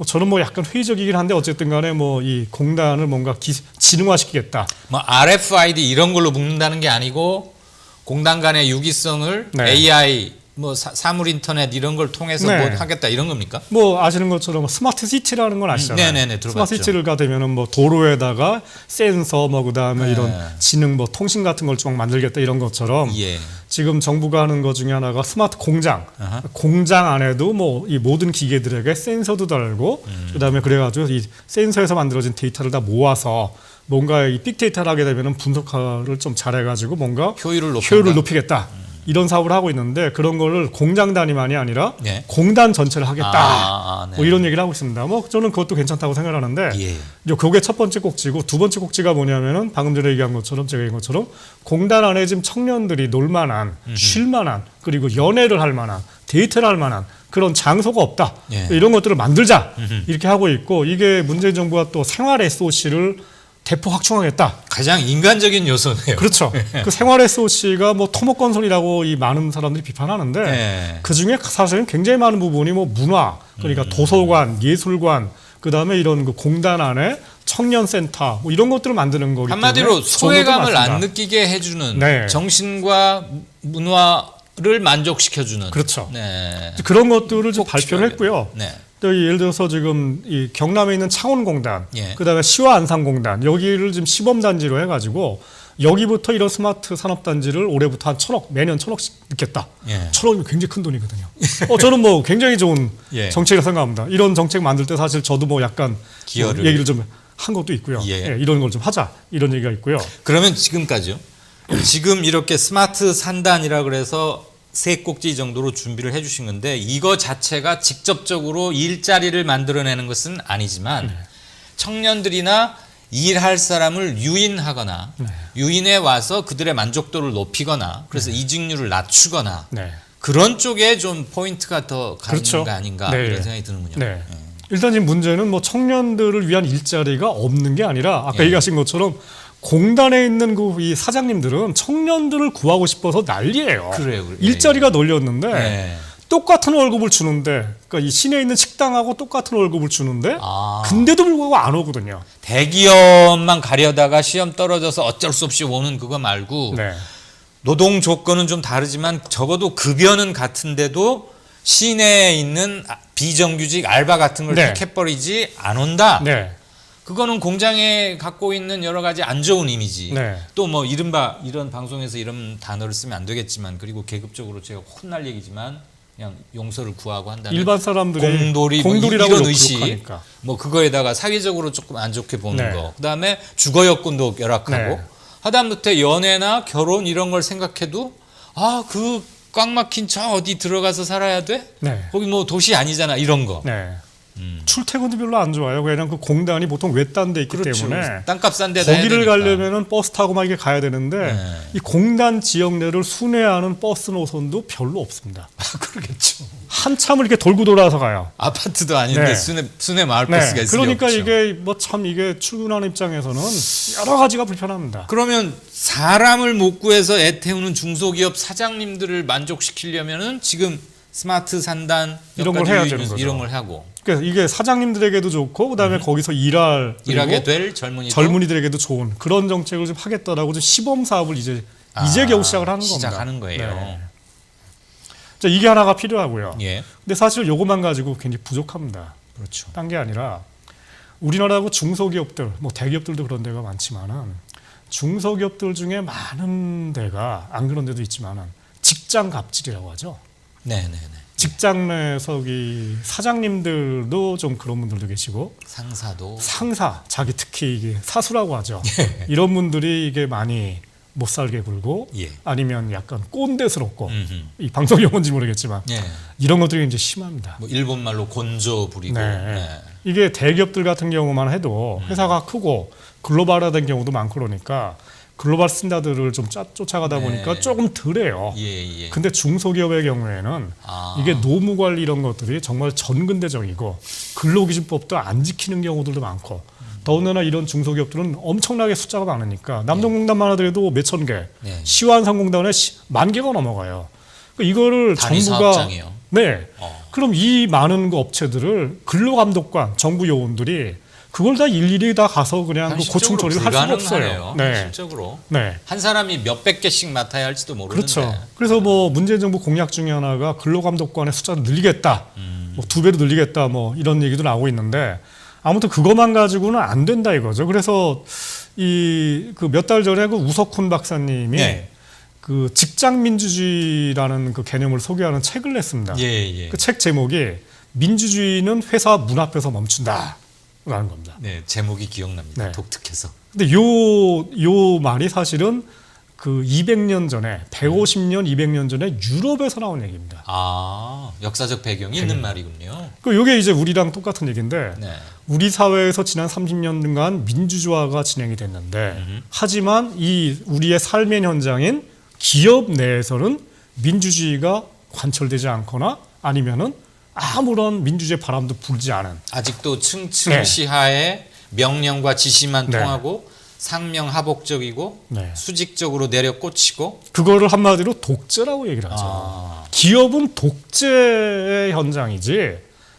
B: 저는 뭐 약간 회의적이긴 한데 어쨌든 간에 뭐 이 공단을 뭔가 지능화시키겠다.
A: 뭐 RFID 이런 걸로 묶는다는 게 아니고 공단 간의 유기성을
B: 네.
A: AI 뭐 사물 인터넷 이런 걸 통해서
B: 네.
A: 뭐 하겠다 이런 겁니까?
B: 뭐 아시는 것처럼 스마트 시티라는 건 아시잖아요.
A: 네네네 들어봤죠.
B: 스마트 시티가 되면은 뭐 도로에다가 센서 뭐 그다음에 이런 지능 뭐 통신 같은 걸 좀 만들겠다 이런 것처럼
A: 예.
B: 지금 정부가 하는 것 중에 하나가 스마트 공장.
A: 아하.
B: 공장 안에도 뭐 이 모든 기계들에게 센서도 달고 그다음에 그래가지고 이 센서에서 만들어진 데이터를 다 모아서 뭔가 이 빅데이터를 하게 되면은 분석을 좀 잘해가지고 뭔가
A: 효율을
B: 높이겠다. 이런 사업을 하고 있는데 그런 거를 공장 단위만이 아니라
A: 네.
B: 공단 전체를 하겠다.
A: 네.
B: 뭐 이런 얘기를 하고 있습니다. 뭐 저는 그것도 괜찮다고 생각하는데
A: 예.
B: 그게 첫 번째 꼭지고 두 번째 꼭지가 뭐냐면은 방금 전에 얘기한 것처럼 제가 얘기한 것처럼 공단 안에 지금 청년들이 놀 만한 쉴 만한 그리고 연애를 할 만한 데이트를 할 만한 그런 장소가 없다.
A: 예.
B: 이런 것들을 만들자. 이렇게 하고 있고 이게 문재인 정부가 또 생활 SOC를 대폭 확충하겠다.
A: 가장 인간적인 요소네요.
B: 그렇죠. 그 생활 SOC가 뭐 토목건설이라고 이 많은 사람들이 비판하는데
A: 네.
B: 그 중에 사실은 굉장히 많은 부분이 뭐 문화, 그러니까 도서관, 예술관, 그 다음에 이런 그 공단 안에 청년센터 뭐 이런 것들을 만드는 거기 때문에
A: 한마디로 소외감을 안 느끼게 해주는
B: 네.
A: 정신과 문화를 만족시켜주는.
B: 그렇죠.
A: 네.
B: 그런 것들을 좀 발표를
A: 필요하겠네.
B: 했고요.
A: 네.
B: 또 예를 들어서 지금 이 경남에 있는 창원공단,
A: 예.
B: 그다음에 시와 안산공단 여기를 지금 시범단지로 해가지고 여기부터 이런 스마트 산업단지를 올해부터 한 1,000억 매년 1,000억씩 넣겠다.
A: 예.
B: 1,000억이면 굉장히 큰 돈이거든요. 저는 뭐 굉장히 좋은
A: 예.
B: 정책이라고 생각합니다. 이런 정책 만들 때 사실 저도 뭐 약간
A: 기여를.
B: 뭐 얘기를 좀 한 것도 있고요.
A: 예.
B: 예, 이런 걸 좀 하자 이런 얘기가 있고요.
A: 그러면 지금까지요? 지금 이렇게 스마트 산단이라 그래서 세 꼭지 정도로 준비를 해주신 건데 이거 자체가 직접적으로 일자리를 만들어내는 것은 아니지만 청년들이나 일할 사람을 유인하거나 유인해 와서 그들의 만족도를 높이거나 그래서 이직률을 낮추거나 그런 쪽에 좀 포인트가 더 가는
B: 그렇죠.
A: 거 아닌가
B: 네.
A: 이런 생각이 드는군요.
B: 네. 일단 지금 문제는 뭐 청년들을 위한 일자리가 없는 게 아니라 아까 얘기하신 것처럼 공단에 있는 그 이 사장님들은 청년들을 구하고 싶어서 난리예요.
A: 그래요.
B: 일자리가 널렸는데
A: 네.
B: 똑같은 월급을 주는데, 그러니까 이 시내에 있는 식당하고 똑같은 월급을 주는데,
A: 아.
B: 근데도 불구하고 안 오거든요.
A: 대기업만 가려다가 시험 떨어져서 어쩔 수 없이 오는 그거 말고
B: 네.
A: 노동 조건은 좀 다르지만 적어도 급여는 같은데도 시내에 있는 비정규직 알바 같은 걸
B: 네.
A: 택해버리지 안 온다.
B: 네.
A: 그거는 공장에 갖고 있는 여러 가지 안 좋은 이미지.
B: 네.
A: 또 뭐 이른바 이런 방송에서 이런 단어를 쓰면 안 되겠지만 그리고 계급적으로 제가 혼날 얘기지만 그냥 용서를 구하고 한다면
B: 일반 사람들이
A: 공돌이
B: 공돌이라고
A: 뭐 이런 의식
B: 욕하니까.
A: 뭐 그거에다가 사회적으로 조금 안 좋게 보는
B: 네.
A: 거. 그다음에 주거 여건도 열악하고
B: 네.
A: 하다못해 연애나 결혼 이런 걸 생각해도 그 꽉 막힌 저 어디 들어가서 살아야 돼?
B: 네.
A: 거기 뭐 도시 아니잖아 이런 거.
B: 네. 출퇴근도 별로 안 좋아요. 왜냐면 그 공단이 보통 외딴 데 있기
A: 그렇죠.
B: 때문에
A: 땅값 싼 데
B: 거기를 가려면은 버스 타고 막 이게 가야 되는데
A: 네.
B: 이 공단 지역 내를 순회하는 버스 노선도 별로 없습니다.
A: 그러겠죠.
B: 한참을 이렇게 돌고 돌아서 가요.
A: 아파트도 아닌데
B: 네.
A: 순회 마을버스가
B: 네.
A: 있을
B: 그러니까
A: 없죠.
B: 이게 뭐 참 이게 출근하는 입장에서는 여러 가지가 불편합니다.
A: 그러면 사람을 못 구해서 애태우는 중소기업 사장님들을 만족시키려면은 지금 스마트 산단
B: 이런 걸 해야 되는 거죠.
A: 이런 걸 하고
B: 그러니까 이게 사장님들에게도 좋고 그다음에 거기서 일하게
A: 될
B: 젊은이들에게도 좋은 그런 정책을 좀 하겠다라고 좀 시범 사업을 이제 겨우 시작을 하는 겁니다.
A: 시작하는 거예요.
B: 네. 자, 이게 하나가 필요하고요.
A: 예.
B: 근데 사실 요것만 가지고 굉장히 부족합니다.
A: 그렇죠.
B: 딴 게 아니라 우리나라하고 중소기업들, 뭐 대기업들도 그런 데가 많지만은 중소기업들 중에 많은 데가 안 그런 데도 있지만은 직장 갑질이라고 하죠.
A: 네.
B: 직장 내에서 이 사장님들도 좀 그런 분들도 계시고
A: 상사도
B: 상사, 자기 특히 이게 사수라고 하죠. 이런 분들이 이게 많이 못 살게 굴고
A: 예.
B: 아니면 약간 꼰대스럽고 이 방송 용어인지 모르겠지만
A: 예.
B: 이런 것들이 이제 심합니다.
A: 뭐 일본 말로 곤조 부리고
B: 네. 이게 대기업들 같은 경우만 해도 회사가 크고 글로벌화된 경우도 많고 그러니까 글로벌 스탠다드를 좀 쫓아가다
A: 네.
B: 보니까 조금 덜해요.
A: 예.
B: 근데 중소기업의 경우에는 이게 노무 관리 이런 것들이 정말 전근대적이고 근로기준법도 안 지키는 경우들도 많고 더군다나 이런 중소기업들은 엄청나게 숫자가 많으니까 남동공단만 하더라도 몇천 개,
A: 네.
B: 시완상공단에 10,000개가 넘어가요. 그러니까 이거를
A: 단위
B: 정부가
A: 사업장이요.
B: 네. 그럼 이 많은 그 업체들을 근로감독관, 정부 요원들이 그걸 다 일일이 다 가서 그냥 그 고충 처리를 할 수가 없어요. 네.
A: 실적으로
B: 네.
A: 한 사람이 몇백 개씩 맡아야 할지도 모르는데.
B: 그렇죠. 그래서 뭐 문재인 정부 공약 중에 하나가 근로감독관의 숫자를 늘리겠다, 뭐 2배로 늘리겠다, 뭐 이런 얘기도 나오고 있는데 아무튼 그것만 가지고는 안 된다 이거죠. 그래서 이 그 몇 달 전에 그 우석훈 박사님이
A: 네.
B: 그 직장 민주주의라는 그 개념을 소개하는 책을 냈습니다.
A: 예.
B: 그 책 제목이 민주주의는 회사 문 앞에서 멈춘다라는 겁니다.
A: 네, 제목이 기억납니다.
B: 네.
A: 독특해서.
B: 근데 요 말이 사실은 그 200년 전에 150년, 200년 전에 유럽에서 나온 얘기입니다.
A: 역사적 배경이 있는 말이군요.
B: 그 요게 이제 우리랑 똑같은 얘기인데
A: 네.
B: 우리 사회에서 지난 30년간 민주주화가 진행이 됐는데 하지만 이 우리의 삶의 현장인 기업 내에서는 민주주의가 관철되지 않거나 아니면은 아무런 민주주의 바람도 불지 않은
A: 아직도 층층
B: 네.
A: 시하에 명령과 지시만
B: 네.
A: 통하고 상명하복적이고
B: 네.
A: 수직적으로 내려 꽂히고
B: 그거를 한마디로 독재라고 얘기를 하죠. 기업은 독재의 현장이지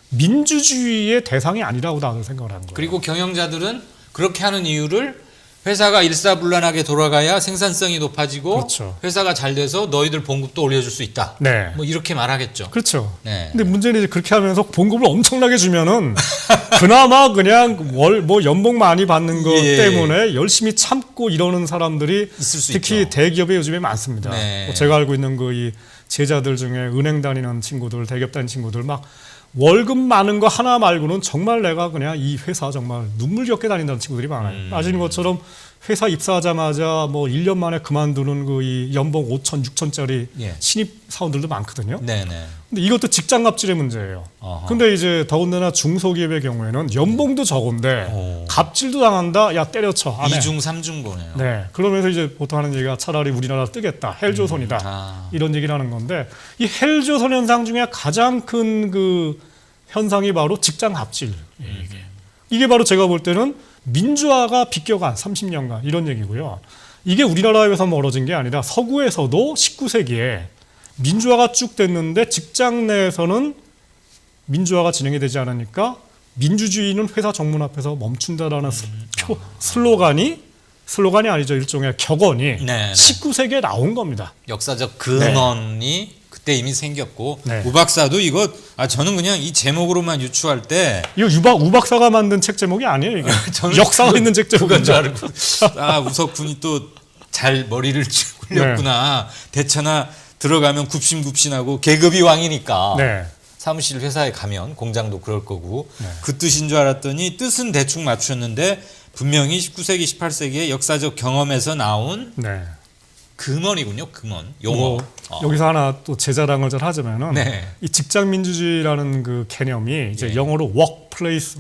B: 민주주의의 대상이 아니라고 나는 생각을 하는 거예요.
A: 그리고 경영자들은 그렇게 하는 이유를 회사가 일사불란하게 돌아가야 생산성이 높아지고
B: 그렇죠.
A: 회사가 잘 돼서 너희들 봉급도 올려줄 수 있다.
B: 네.
A: 뭐 이렇게 말하겠죠.
B: 그렇죠.
A: 네.
B: 근데 문제는 이제 그렇게 하면서 봉급을 엄청나게 주면은 그나마 그냥 뭐 연봉 많이 받는 것
A: 예.
B: 때문에 열심히 참고 이러는 사람들이
A: 있을 수
B: 특히
A: 있죠.
B: 대기업에 요즘에 많습니다.
A: 네.
B: 뭐 제가 알고 있는 그 이 제자들 중에 은행 다니는 친구들, 대기업 다니는 친구들 막 월급 많은 거 하나 말고는 정말 내가 그냥 이 회사 정말 눈물겹게 다닌다는 친구들이 많아요. 아시는 것처럼 회사 입사하자마자 뭐 1년 만에 그만두는 그 이 연봉 5천, 6천짜리
A: 예.
B: 신입 사원들도 많거든요.
A: 네네.
B: 근데 이것도 직장 갑질의 문제예요. 근데 이제 더군다나 중소기업의 경우에는 연봉도 적은데 갑질도 당한다. 야 때려쳐. 안 해.
A: 2중 3중 보네요.
B: 네. 그러면서 이제 보통 하는 얘기가 차라리 우리나라 뜨겠다. 헬조선이다. 이런 얘기를 하는 건데 이 헬조선 현상 중에 가장 큰 그 현상이 바로 직장 갑질. 이게 바로 제가 볼 때는 민주화가 비껴간 30년간 이런 얘기고요. 이게 우리나라에서 멀어진 게 아니라 서구에서도 19세기에 민주화가 쭉 됐는데 직장 내에서는 민주화가 진행이 되지 않으니까 민주주의는 회사 정문 앞에서 멈춘다라는 슬로건이 아니죠. 일종의 격언이
A: 네네.
B: 19세기에 나온 겁니다.
A: 역사적 근원이 그때 이미 생겼고
B: 네.
A: 우 박사도 이거 저는 그냥 이 제목으로만 유추할 때
B: 이거 우 박사가 만든 책 제목이 아니에요. 이게
A: 저는
B: 역사가 있는 책
A: 그건 줄
B: 제목인
A: 알고 우석군이 또 잘 머리를 굴렸구나. 대처나 들어가면 굽신굽신하고 계급이 왕이니까
B: 네.
A: 사무실 회사에 가면 공장도 그럴 거고
B: 네.
A: 그 뜻인 줄 알았더니 뜻은 대충 맞췄는데 분명히 19세기 18세기의 역사적 경험에서 나온
B: 네.
A: 금원이군요. 금원 용어.
B: 여기서 하나 또 제 자랑을 잘 하자면은
A: 네.
B: 이 직장 민주주의라는 그 개념이 이제
A: 예.
B: 영어로 워크플레이스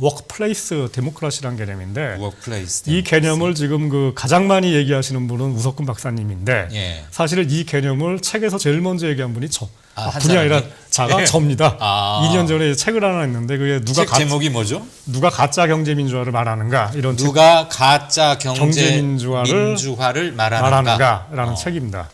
B: 데모크라시라는 개념인데
A: 워크플레이스.
B: 이 개념을 지금 그 가장 많이 얘기하시는 분은 우석근 박사님인데
A: 예.
B: 사실은 이 개념을 책에서 제일 먼저 얘기한 분이
A: 한
B: 분이 아니라
A: 사람이? 예.
B: 저입니다.
A: 아.
B: 2년 전에 책을 하나 냈는데 그게
A: 책 제목이 뭐죠?
B: 누가 가짜 경제 민주화를 말하는가 이런
A: 누가 가짜
B: 경제
A: 민주화를 말하는가?
B: 라는 책입니다.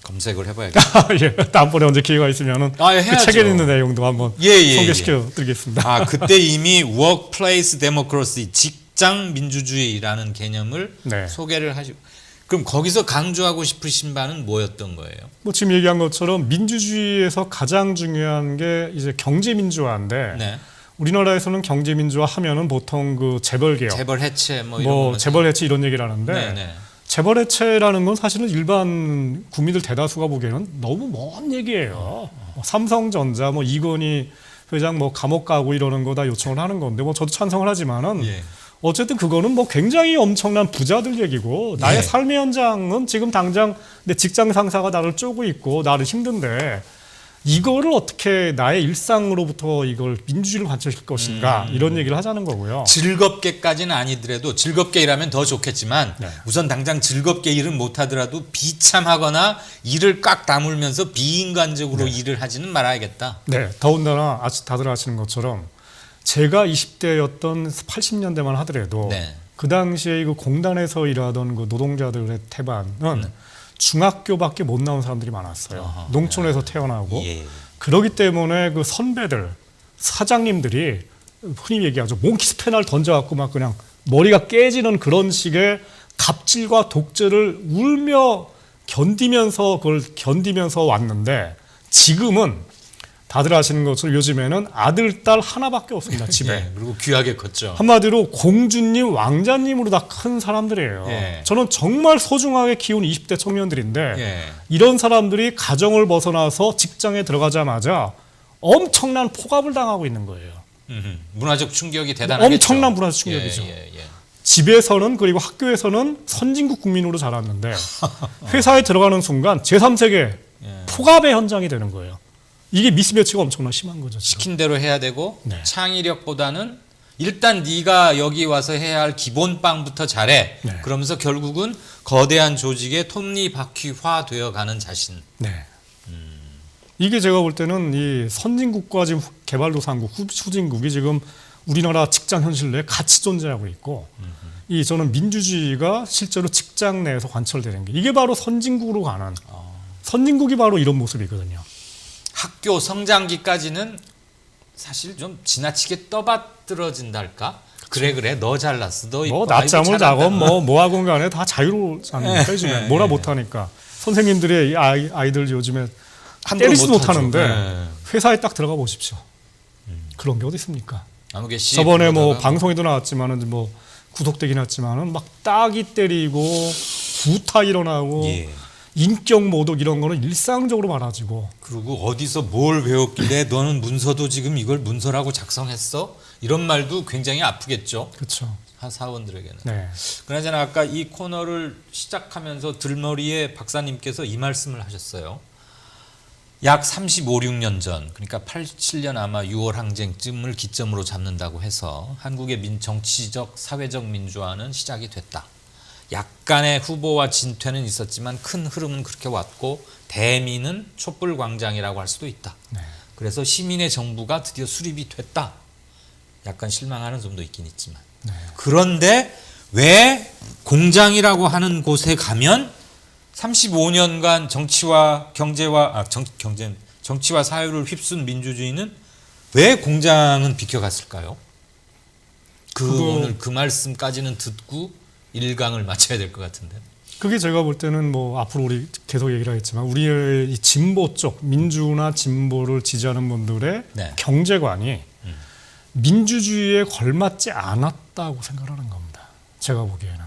A: 검색을 해봐야겠다.
B: 예, 다음번에 언제 기회가 있으면은
A: 해야죠.
B: 그 책에 있는 내용도 한번 소개시켜 드리겠습니다.
A: 그때 이미 workplace democracy, 직장 민주주의라는 개념을
B: 네.
A: 소개를 하시고 그럼 거기서 강조하고 싶으신 바는 뭐였던 거예요?
B: 뭐 지금 얘기한 것처럼 민주주의에서 가장 중요한 게 이제 경제 민주화인데
A: 네.
B: 우리나라에서는 경제 민주화 하면은 보통 그 재벌 개혁,
A: 재벌 해체 뭐 이런 거
B: 재벌 해체 이런 얘기를 하는데
A: 네네.
B: 재벌 해체라는 건 사실은 일반 국민들 대다수가 보기에는 너무 먼 얘기예요. 삼성전자 이건희 회장 감옥 가고 이러는 거 다 요청을 하는 건데 저도 찬성을 하지만은
A: 예.
B: 어쨌든 그거는 굉장히 엄청난 부자들 얘기고 나의
A: 예.
B: 삶의 현장은 지금 당장 내 직장 상사가 나를 쪼고 있고 나를 힘든데 이거를 어떻게 나의 일상으로부터 이걸 민주주의를 관철시킬 것인가 이런 얘기를 하자는 거고요.
A: 즐겁게까지는 아니더라도 즐겁게 일하면 더 좋겠지만
B: 네.
A: 우선 당장 즐겁게 일을 못하더라도 비참하거나 일을 꽉 다물면서 비인간적으로 일을 하지는 말아야겠다.
B: 네, 더군다나 다들 아시는 것처럼 제가 20대였던 80년대만 하더라도
A: 네.
B: 그 당시에 그 공단에서 일하던 그 노동자들의 태반은 중학교밖에 못 나온 사람들이 많았어요. 농촌에서 태어나고
A: 예.
B: 그러기 때문에 그 선배들 사장님들이 흔히 얘기하죠. 몽키스페널 던져갖고 막 그냥 머리가 깨지는 그런 식의 갑질과 독재를 울며 견디면서 왔는데 지금은 다들 아시는 것처럼 요즘에는 아들, 딸 하나밖에 없습니다. 집에.
A: 예. 그리고 귀하게 컸죠.
B: 한마디로 공주님, 왕자님으로 다 큰 사람들이에요.
A: 예.
B: 저는 정말 소중하게 키운 20대 청년들인데
A: 예.
B: 이런 사람들이 가정을 벗어나서 직장에 들어가자마자 엄청난 포갑을 당하고 있는 거예요.
A: 문화적 충격이 대단하겠죠.
B: 엄청난 문화적 충격이죠.
A: 예.
B: 집에서는 그리고 학교에서는 선진국 국민으로 자랐는데 회사에 들어가는 순간 제3세계 포갑의 현장이 되는 거예요. 이게 미스매치가 엄청나 심한 거죠. 지금.
A: 시킨 대로 해야 되고
B: 네.
A: 창의력보다는 일단 네가 여기 와서 해야 할 기본 빵부터 잘해.
B: 네.
A: 그러면서 결국은 거대한 조직의 톱니바퀴화 되어가는 자신.
B: 네. 이게 제가 볼 때는 이 선진국과 지금 개발도상국, 후진국이 지금 우리나라 직장 현실 내에 같이 존재하고 있고 저는 민주주의가 실제로 직장 내에서 관철되는 게 이게 바로 선진국으로 가는 선진국이 바로 이런 모습이거든요.
A: 학교 성장기까지는 사실 좀 지나치게 떠받들어진달까? 그래 너 잘났어. 너 이뻐.
B: 낮잠을 자건 뭐하건 간에 다 자유로잖아요. 요즘에 뭐라 못하니까. 선생님들이 이 아이들 요즘에 때리지도 못하는데 회사에 딱 들어가 보십시오. 그런 게 어디 있습니까? 저번에 방송에도 나왔지만은 구속되긴 했지만은 막 따기 때리고 구타 일어나고 인격 모독 이런 거는 일상적으로 많아지고.
A: 그리고 어디서 뭘 배웠길래 너는 문서도 지금 이걸 문서라고 작성했어? 이런 말도 굉장히 아프겠죠.
B: 그렇죠.
A: 사원들에게는.
B: 네.
A: 그나저나 아까 이 코너를 시작하면서 들머리에 박사님께서 이 말씀을 하셨어요. 약 35, 6년 전, 그러니까 87년 아마 6월 항쟁쯤을 기점으로 잡는다고 해서 한국의 정치적, 사회적 민주화는 시작이 됐다. 약간의 후보와 진퇴는 있었지만 큰 흐름은 그렇게 왔고 대미는 촛불광장이라고 할 수도 있다.
B: 네.
A: 그래서 시민의 정부가 드디어 수립이 됐다. 약간 실망하는 점도 있긴 있지만 그런데 왜 공장이라고 하는 곳에 가면 35년간 정치와 정치와 사회를 휩쓴 민주주의는 왜 공장은 비켜갔을까요? 오늘 그 말씀까지는 듣고 1강을 마쳐야 될 것 같은데.
B: 그게 제가 볼 때는 뭐 앞으로 우리 계속 얘기를 하겠지만 우리의 이 진보 쪽 민주나 진보를 지지하는 분들의 경제관이 민주주의에 걸맞지 않았다고 생각하는 겁니다. 제가 보기에는.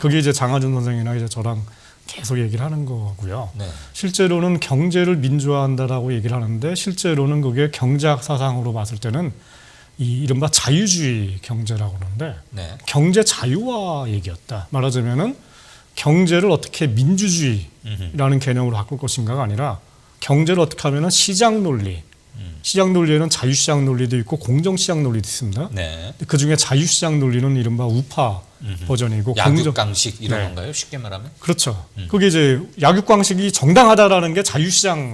B: 그게 이제 장하준 선생이나 이제 저랑 계속 얘기를 하는 거고요. 실제로는 경제를 민주화한다라고 얘기를 하는데 실제로는 그게 경제학 사상으로 봤을 때는 이 이른바 자유주의 경제라고 그러는데 경제 자유화 얘기였다. 말하자면은 경제를 어떻게 민주주의라는 개념으로 바꿀 것인가가 아니라 경제를 어떻게 하면은 시장 논리, 시장 논리에는 자유시장 논리도 있고 공정시장 논리도 있습니다. 그 중에 자유시장 논리는 이른바 우파 버전이고
A: 약육강식 이런 건가요? 쉽게 말하면?
B: 그렇죠. 그게 이제 약육강식이 정당하다라는 게 자유시장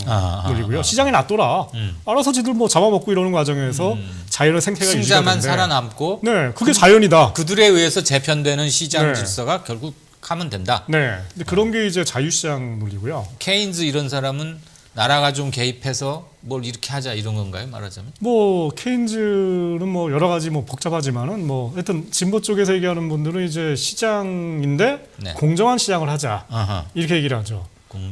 B: 논리고요. 시장이 놔둬라. 알아서 지들 뭐 잡아먹고 이러는 과정에서 자연의 생태가 유지가
A: 승자만 살아남고
B: 그게 자연이다.
A: 그들에 의해서 재편되는 시장 질서가 결국 하면 된다.
B: 근데 그런 게 이제 자유시장 논리고요.
A: 케인즈 이런 사람은 나라가 좀 개입해서 뭘 이렇게 하자 이런 건가요? 말하자면?
B: 뭐 케인즈는 뭐 여러 가지 뭐 복잡하지만은 뭐 하여튼 진보 쪽에서 얘기하는 분들은 이제 시장인데 공정한 시장을 하자 이렇게 얘기를 하죠.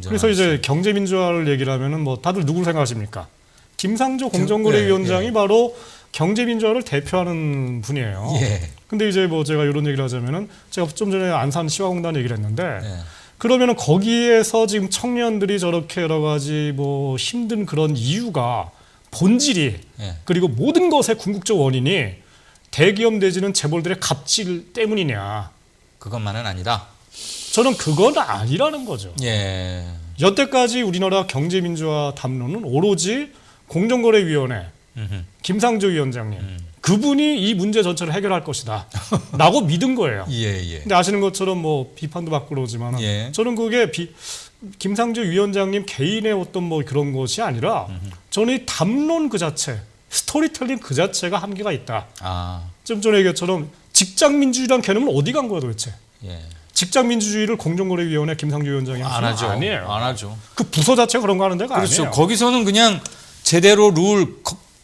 B: 그래서 이제 경제 민주화를 얘기를 하면은 뭐 다들 누구를 생각하십니까? 김상조 공정거래위원장이 바로 경제 민주화를 대표하는 분이에요. 근데 이제 뭐 제가 이런 얘기를 하자면은 제가 좀 전에 안산 시화공단 얘기를 했는데 그러면은 거기에서 지금 청년들이 저렇게 여러 가지 뭐 힘든 그런 이유가 본질이 그리고 모든 것의 궁극적 원인이 대기업 내지는 재벌들의 갑질 때문이냐?
A: 그것만은 아니다.
B: 저는 그건 아니라는 거죠. 여태까지 우리나라 경제 민주화 담론은 오로지 공정거래위원회 김상조 위원장님 그분이 이 문제 전체를 해결할 것이다 라고 믿은 거예요. 근데 아시는 것처럼 뭐 비판도 받고 그러지만 저는 그게 김상조 위원장님 개인의 어떤 뭐 그런 것이 아니라 저는 이 담론 그 자체 스토리텔링 그 자체가 한계가 있다. 좀 전에 얘기했처럼 직장민주주의란 개념은 어디 간 거야 도대체. 직장민주주의를 공정거래위원회 김상조 위원장이
A: 안 하죠.
B: 아니에요.
A: 안 하죠.
B: 그 부서 자체가 그런 거 하는 데가 아니에요.
A: 거기서는 그냥 제대로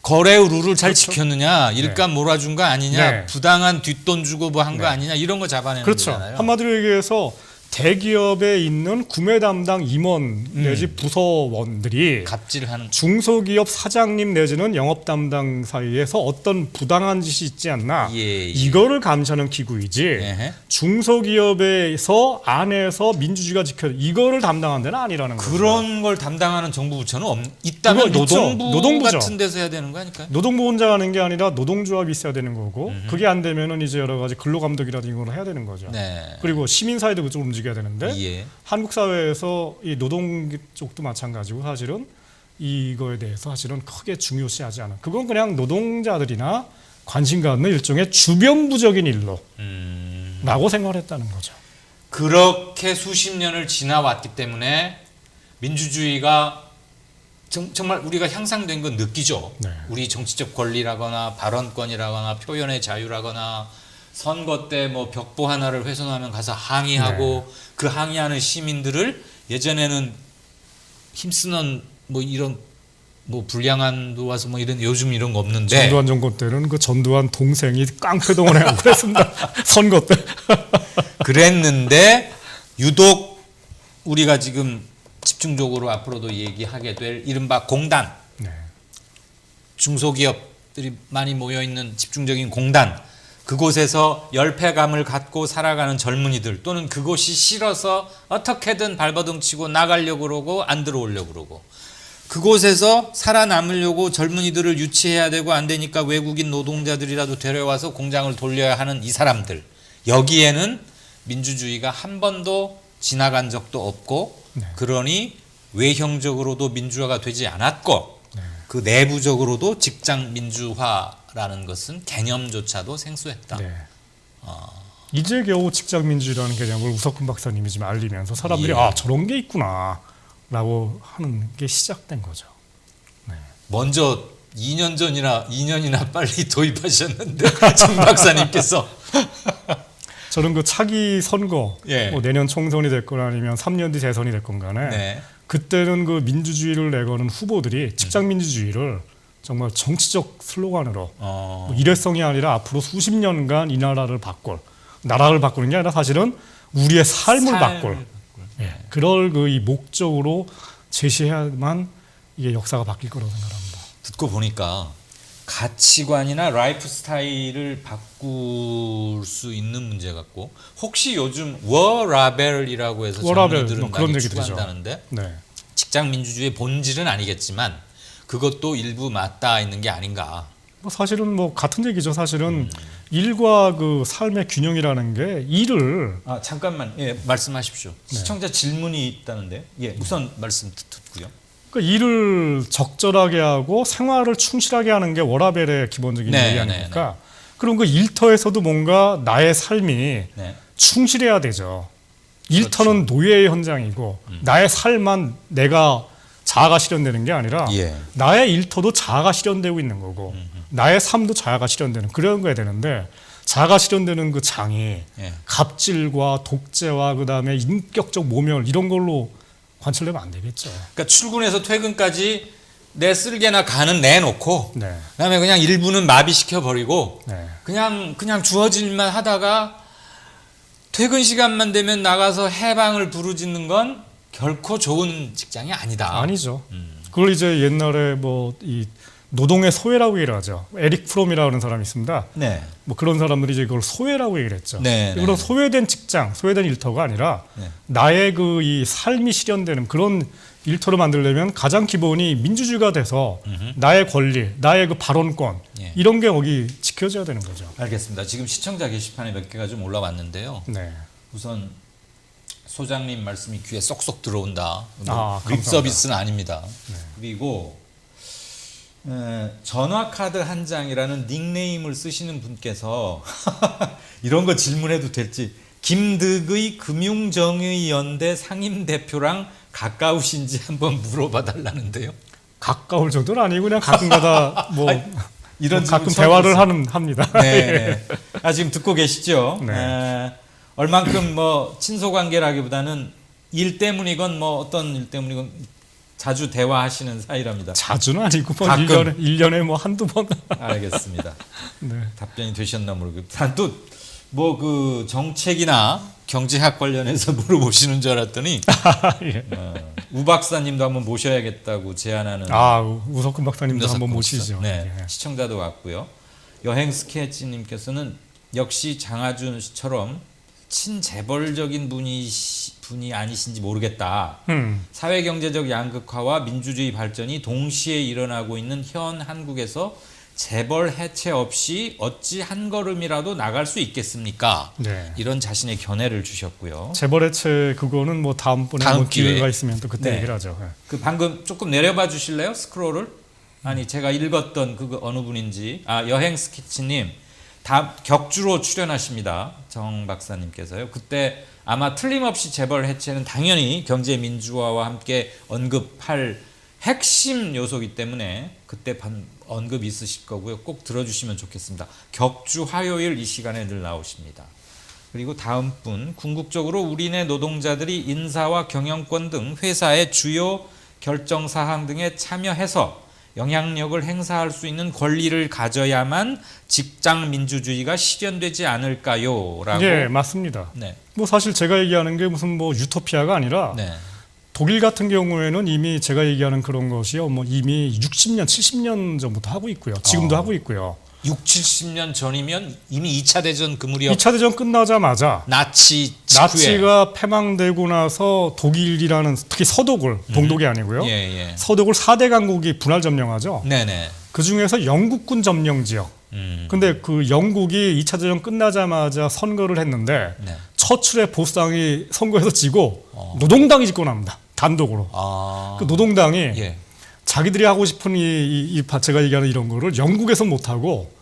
A: 거래 룰을 잘 지켰느냐, 일감 몰아준 거 아니냐, 부당한 뒷돈 주고 뭐 한 거 아니냐 이런 거 잡아내는 거잖아요.
B: 한마디로 얘기해서 대기업에 있는 구매 담당 임원 내지 부서원들이
A: 갑질하는
B: 중소기업 사장님 내지는 영업 담당 사이에서 어떤 부당한 짓이 있지 않나 이거를 감시하는 기구이지 중소기업에서 안에서 민주주의가 지켜 이거를 담당하는 데는 아니라는 거죠.
A: 그런 걸 담당하는 정부 부처는 있다면 노동부죠. 같은 데서 해야 되는 거 아닐까요?
B: 노동부 혼자 하는 게 아니라 노동조합이 있어야 되는 거고 그게 안 되면은 이제 여러 가지 근로감독이라든지 이걸 해야 되는 거죠. 그리고 시민사회도 그쪽으로 움직여야 되는데 한국 사회에서 이 노동 쪽도 마찬가지고 사실은 이거에 대해서 사실은 크게 중요시하지 않은 그건 그냥 노동자들이나 관심 갖는 일종의 주변부적인 일로 라고 생각을 했다는 거죠.
A: 그렇게 수십 년을 지나왔기 때문에 민주주의가 정말 우리가 향상된 건 느끼죠. 우리 정치적 권리라거나 발언권이라거나 표현의 자유라거나 선거 때 뭐 벽보 하나를 훼손하면 가서 항의하고 그 항의하는 시민들을 예전에는 힘쓰는 뭐 이런 뭐 불량한 와서 뭐 이런 요즘 이런 거 없는데
B: 전두환 정권 때는 그 전두환 동생이 깡패동원해 하고 그랬습니다. 선거 때
A: 그랬는데 유독 우리가 지금 집중적으로 앞으로도 얘기하게 될 이른바 공단 중소기업들이 많이 모여 있는 집중적인 공단 그곳에서 열패감을 갖고 살아가는 젊은이들 또는 그곳이 싫어서 어떻게든 발버둥 치고 나가려고 그러고 안 들어오려고 그러고 그곳에서 살아남으려고 젊은이들을 유치해야 되고 안 되니까 외국인 노동자들이라도 데려와서 공장을 돌려야 하는 이 사람들 여기에는 민주주의가 한 번도 지나간 적도 없고 그러니 외형적으로도 민주화가 되지 않았고 그 내부적으로도 직장 민주화라는 것은 개념조차도 생소했다.
B: 이제 겨우 직장 민주주의라는 개념을 우석훈 박사님이 지금 알리면서 사람들이 아 저런 게 있구나라고 하는 게 시작된 거죠.
A: 먼저 2년이나 빨리 도입하셨는데 정 박사님께서
B: 저는 그 차기 선거,
A: 예.
B: 뭐 내년 총선이 됐건 아니면 3년 뒤 대선이 됐건 간에
A: 네.
B: 그때는 그 민주주의를 내거는 후보들이 직장 민주주의를 정말 정치적 슬로건으로 뭐 일회성이 아니라 앞으로 수십 년간 이 나라를 바꾸는 게 아니라 사실은 우리의 삶을 바꿀. 예. 그럴 그 이 목적으로 제시해야만 이게 역사가 바뀔 거라고 생각합니다.
A: 듣고 보니까 가치관이나 라이프 스타일을 바꿀 수 있는 문제 같고 혹시 요즘 워라벨이라고 해서 젊은이들은
B: 뭐 그런
A: 많이
B: 얘기들이죠.
A: 추구한다는데
B: 네.
A: 직장 민주주의의 본질은 아니겠지만 그것도 일부 맞닿아 있는 게 아닌가.
B: 뭐 사실은 뭐 같은 얘기죠. 사실은 일과 그 삶의 균형이라는 게 일을
A: 잠깐만 말씀하십시오.
B: 네.
A: 시청자 질문이 있다는데 우선 말씀 듣고요.
B: 그러니까 일을 적절하게 하고 생활을 충실하게 하는 게 워라벨의 기본적인 얘기 아닙니까? 그럼 그 일터에서도 뭔가 나의 삶이 충실해야 되죠. 일터는 노예의 현장이고 나의 삶만 내가 자아가 실현되는 게 아니라 나의 일터도 자아가 실현되고 있는 거고 나의 삶도 자아가 실현되는 그런 거야 되는데 자아가 실현되는 그 장이 갑질과 독재와 그다음에 인격적 모멸 이런 걸로 관철되면 안 되겠죠.
A: 그러니까 출근해서 퇴근까지 내 쓸개나 간은 내놓고 그다음에 그냥 일부는 마비시켜 버리고 그냥 주어질 일만 하다가 퇴근 시간만 되면 나가서 해방을 부르짖는 건 결코 좋은 직장이 아니다.
B: 아니죠. 그걸 이제 옛날에 뭐 이 노동의 소외라고 얘기를 하죠. 에릭 프롬이라고 하는 사람이 있습니다. 뭐 그런 사람들이 이제 그걸 소외라고 얘기를 했죠. 그런 소외된 직장, 소외된 일터가 아니라 나의 그 이 삶이 실현되는 그런 일터를 만들려면 가장 기본이 민주주의가 돼서 나의 권리, 나의 그 발언권 이런 게 거기 지켜져야 되는 거죠.
A: 알겠습니다. 지금 시청자 게시판에 몇 개가 좀 올라왔는데요. 우선 소장님 말씀이 귀에 쏙쏙 들어온다. 립 서비스는 아닙니다. 그리고 전화카드 한 장이라는 닉네임을 쓰시는 분께서 이런 거 질문해도 될지 김득의 금융정의연대 상임대표랑 가까우신지 한번 물어봐 달라는데요.
B: 가까울 정도는 아니고 그냥 가끔가다 뭐
A: 이런
B: 뭐 가끔 대화를 합니다.
A: 지금 듣고 계시죠? 얼만큼 뭐 친소 관계라기보다는 일 때문이건 뭐 어떤 일 때문이건 자주 대화하시는 사이랍니다.
B: 자주는 아니고 뭐 1년에 뭐 한두 번.
A: 알겠습니다. 답변이 되셨나 모르겠고 또 뭐 그 정책이나 경제학 관련해서 물어보시는 줄 알았더니 우 박사님도 한번 모셔야겠다고 제안하는
B: 우석훈 박사님도 한번 모시죠.
A: 시청자도 왔고요. 여행 스케치님께서는 역시 장하준 씨처럼 친재벌적인 분이 아니신지 모르겠다. 사회 경제적 양극화와 민주주의 발전이 동시에 일어나고 있는 현 한국에서 재벌 해체 없이 어찌 한 걸음이라도 나갈 수 있겠습니까? 이런 자신의 견해를 주셨고요.
B: 재벌 해체 그거는 뭐 다음번에 뭐 기회가 있으면 또 그때 얘기를 하죠.
A: 그 방금 조금 내려봐 주실래요? 스크롤을? 아니 제가 읽었던 그거 어느 분인지 여행 스케치님 격주로 출연하십니다. 정 박사님께서요. 그때 아마 틀림없이 재벌 해체는 당연히 경제 민주화와 함께 언급할 핵심 요소이기 때문에 그때 언급이 있으실 거고요. 꼭 들어주시면 좋겠습니다. 격주 화요일 이 시간에 늘 나오십니다. 그리고 다음 분, 궁극적으로 우리네 노동자들이 인사와 경영권 등 회사의 주요 결정 사항 등에 참여해서 영향력을 행사할 수 있는 권리를 가져야만 직장 민주주의가 실현되지 않을까요? 라고.
B: 맞습니다. 뭐 사실 제가 얘기하는 게 무슨 뭐 유토피아가 아니라 독일 같은 경우에는 이미 제가 얘기하는 그런 것이요. 뭐 이미 60년, 70년 전부터 하고 있고요. 지금도 하고 있고요.
A: 6, 70년 전이면 이미 2차 대전 그 무렵
B: 2차 대전 끝나자마자 나치가 패망되고 나서 독일이라는 특히 서독을 동독이 아니고요. 서독을 4대 강국이 분할 점령하죠. 그 중에서 영국군 점령 지역. 근데 그 영국이 2차 대전 끝나자마자 선거를 했는데 처칠의 보수당이 선거에서 지고 노동당이 집권합니다. 단독으로. 그 노동당이 자기들이 하고 싶은 제가 얘기하는 이런 거를 영국에서 못하고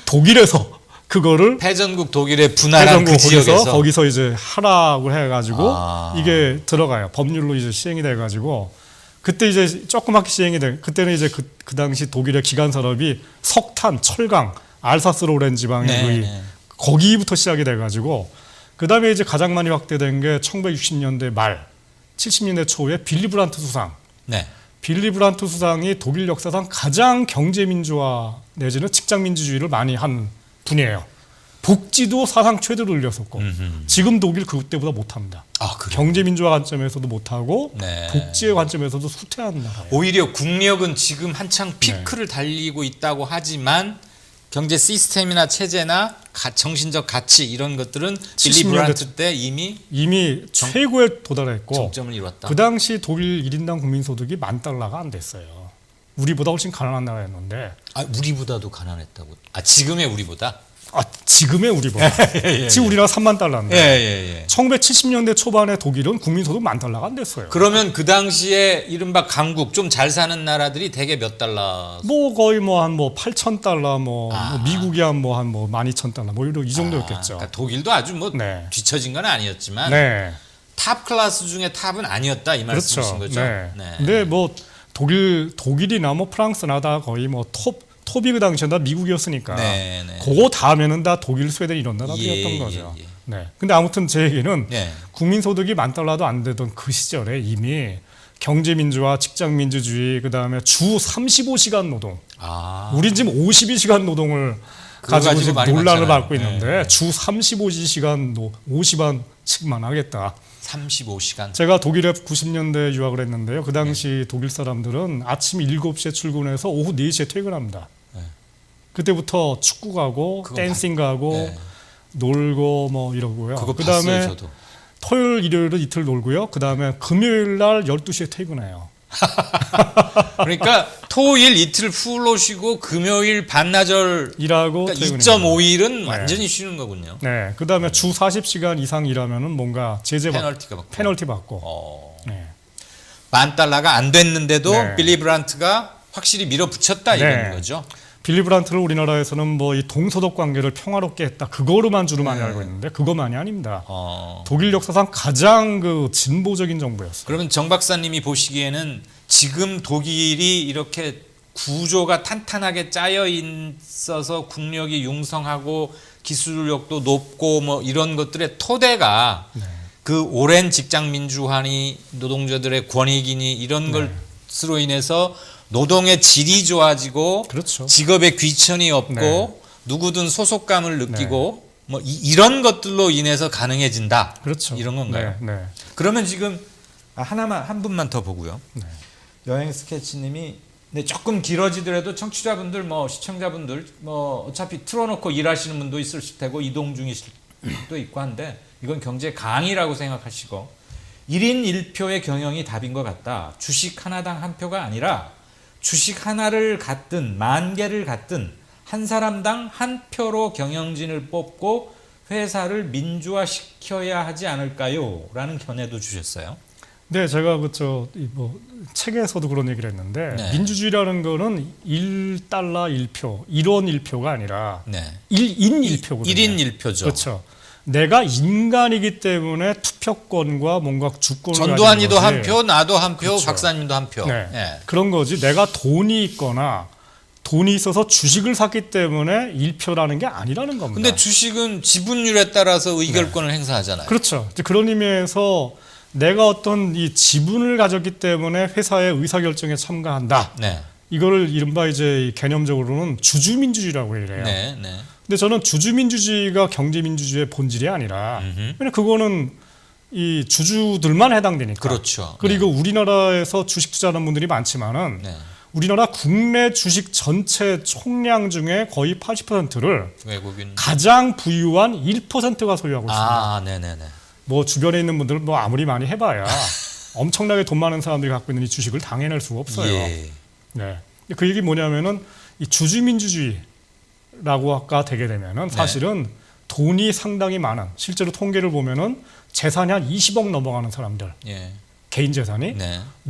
B: 독일에서 그거를
A: 패전국 독일의 분할한 그 지역에서
B: 거기서 이제 하라고 해가지고 이게 들어가요. 법률로 이제 시행이 돼가지고 그때 이제 조그맣게 시행이 돼. 그때는 이제 그 당시 독일의 기간 산업이 석탄, 철강, 알사스 로렌 지방의 거기부터 시작이 돼가지고 그 다음에 이제 가장 많이 확대된 게 1960년대 말, 70년대 초에 빌리 브란트 수상.
A: 네.
B: 빌리 브란트 수상이 독일 역사상 가장 경제 민주화 내지는 직장 민주주의를 많이 한 분이에요. 복지도 사상 최대로 올렸었고 지금 독일 그때보다 못합니다. 경제 민주화 관점에서도 못하고 복지의 관점에서도 후퇴하는 나라예요.
A: 오히려 국력은 지금 한창 피크를 달리고 있다고 하지만 경제 시스템이나 체제나 정신적 가치 이런 것들은 빌리 브란트 때 이미
B: 최고에 도달했고
A: 정점을 이뤘다.
B: 그 당시 독일 1인당 국민소득이 $10,000가 안 됐어요. 우리보다 훨씬 가난한 나라였는데.
A: 우리보다도 가난했다고? 지금의 우리보다?
B: 지금의 우리보다. 지금 우리나라 $30,000인데 1970년대 초반에 독일은 국민소득 $10,000가 안 됐어요.
A: 그러면 그 당시에 이른바 강국 좀 잘 사는 나라들이 대개 몇 달러?
B: 거의 한 $8,000, 미국이 한 $12,000, 이 정도였겠죠.
A: 그러니까 독일도 아주 뒤처진 건 아니었지만 탑 클래스 중에 탑은 아니었다 이 말씀이신 거죠?
B: 근데 독일이나 프랑스나 다 거의 톱이 그 당시엔 다 미국이었으니까 그거 다음에는 다 독일, 스웨덴 이런 나라들이었던 거죠. 근데 아무튼 제 얘기는 국민소득이 $10,000도 안 되던 그 시절에 이미 경제민주화, 직장민주주의, 그 다음에 주 35시간 노동. 우린 지금 52시간 노동을 가지고 지금 논란을 받고 있는데 주 35시간 50원씩만 하겠다.
A: 35시간.
B: 제가 독일에 90년대 유학을 했는데요. 그 당시 독일 사람들은 아침 7시에 출근해서 오후 4시에 퇴근합니다. 그때부터 축구 가고 댄싱 가고 놀고 이러고요.
A: 그
B: 다음에
A: 저도.
B: 토요일, 일요일은 이틀 놀고요. 그 다음에 금요일 날 12시에 퇴근해요.
A: 그러니까 토일 이틀 풀로 쉬고 금요일 반나절
B: 일하고
A: 2.5일은 완전히 쉬는 거군요.
B: 그 다음에 주 40시간 이상 일하면은 뭔가 제재 페널티 받고.
A: $10,000가 안 됐는데도 빌리 브란트가 확실히 밀어붙였다 이런 거죠.
B: 빌리 브란트를 우리나라에서는 이 동서독 관계를 평화롭게 했다. 그거로만 주로 많이 알고 있는데 그거만이 아닙니다. 독일 역사상 가장 진보적인 정부였어요.
A: 그러면 정 박사님이 보시기에는 지금 독일이 이렇게 구조가 탄탄하게 짜여 있어서 국력이 융성하고 기술력도 높고 이런 것들의 토대가 그 오랜 직장 민주화니 노동자들의 권익이니 이런 것으로 인해서 노동의 질이 좋아지고 직업에 귀천이 없고 누구든 소속감을 느끼고 이런 것들로 인해서 가능해진다. 이런 건가요? 그러면 지금 한 분만 더 보고요. 여행 스케치님이 조금 길어지더라도 청취자분들 시청자분들 어차피 틀어놓고 일하시는 분도 있을 테고 이동 중이실 수도 있고 한데 이건 경제 강의라고 생각하시고 1인 1표의 경영이 답인 것 같다. 주식 하나당 한 표가 아니라 주식 하나를 갖든 10,000개를 갖든 한 사람당 한 표로 경영진을 뽑고 회사를 민주화시켜야 하지 않을까요? 라는 견해도 주셨어요.
B: 네, 제가 책에서도 그런 얘기를 했는데 민주주의라는 거는 $1 1표, 1원 1표가 아니라 1인 1표거든요.
A: 1인 1표죠.
B: 그렇죠. 내가 인간이기 때문에 투표권과 뭔가 주권을
A: 전두환이도 한 표, 나도 한 표, 박사님도 한 표.
B: 그런 거지. 내가 돈이 있거나 돈이 있어서 주식을 샀기 때문에 1표라는 게 아니라는 겁니다.
A: 근데 주식은 지분율에 따라서 의결권을 행사하잖아요.
B: 그렇죠. 그런 의미에서 내가 어떤 이 지분을 가졌기 때문에 회사의 의사결정에 참가한다. 이거를 이른바 이제 개념적으로는 주주민주주의라고 해요. 근데 저는 주주민주주의가 경제민주주의의 본질이 아니라 왜냐면 그거는 이 주주들만 해당되니까. 그리고 우리나라에서 주식 투자하는 분들이 많지만은 우리나라 국내 주식 전체 총량 중에 거의 80%를
A: 외국인
B: 가장 부유한 1%가 소유하고 있습니다. 주변에 있는 분들 아무리 많이 해봐야 엄청나게 돈 많은 사람들이 갖고 있는 이 주식을 당해낼 수가 없어요. 그 얘기 뭐냐면은 이 주주민주주의라고 아까 되게 되면은 사실은 돈이 상당히 많은 실제로 통계를 보면은 재산이 한 20억 넘어가는 사람들 개인 재산이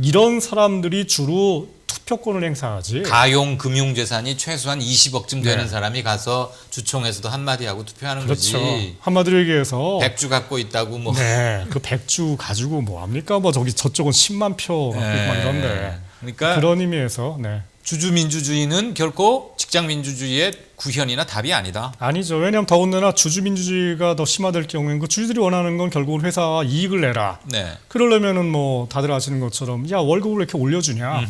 B: 이런 사람들이 주로 투표권을 행사하지.
A: 가용 금융재산이 최소한 20억쯤 되는
B: 네.
A: 사람이 가서 주총에서도 한마디 하고 투표하는
B: 그렇죠.
A: 거지.
B: 한마디로 얘기해서
A: 백주 갖고 있다고 뭐.
B: 네, 그 백주 가지고 뭐 합니까? 뭐 저쪽은 10만 표 갖고 있고 막 이런데.
A: 그러니까
B: 그런 의미에서 네.
A: 주주민주주의는 결코 직장민주주의의 구현이나 답이 아니다.
B: 아니죠. 왜냐하면 더군다나 주주민주주의가 더 심화될 경우엔 그 주주들이 원하는 건 결국은 회사와 이익을 내라.
A: 네.
B: 그러려면은 뭐 다들 아시는 것처럼 야 월급을 왜 이렇게 올려주냐.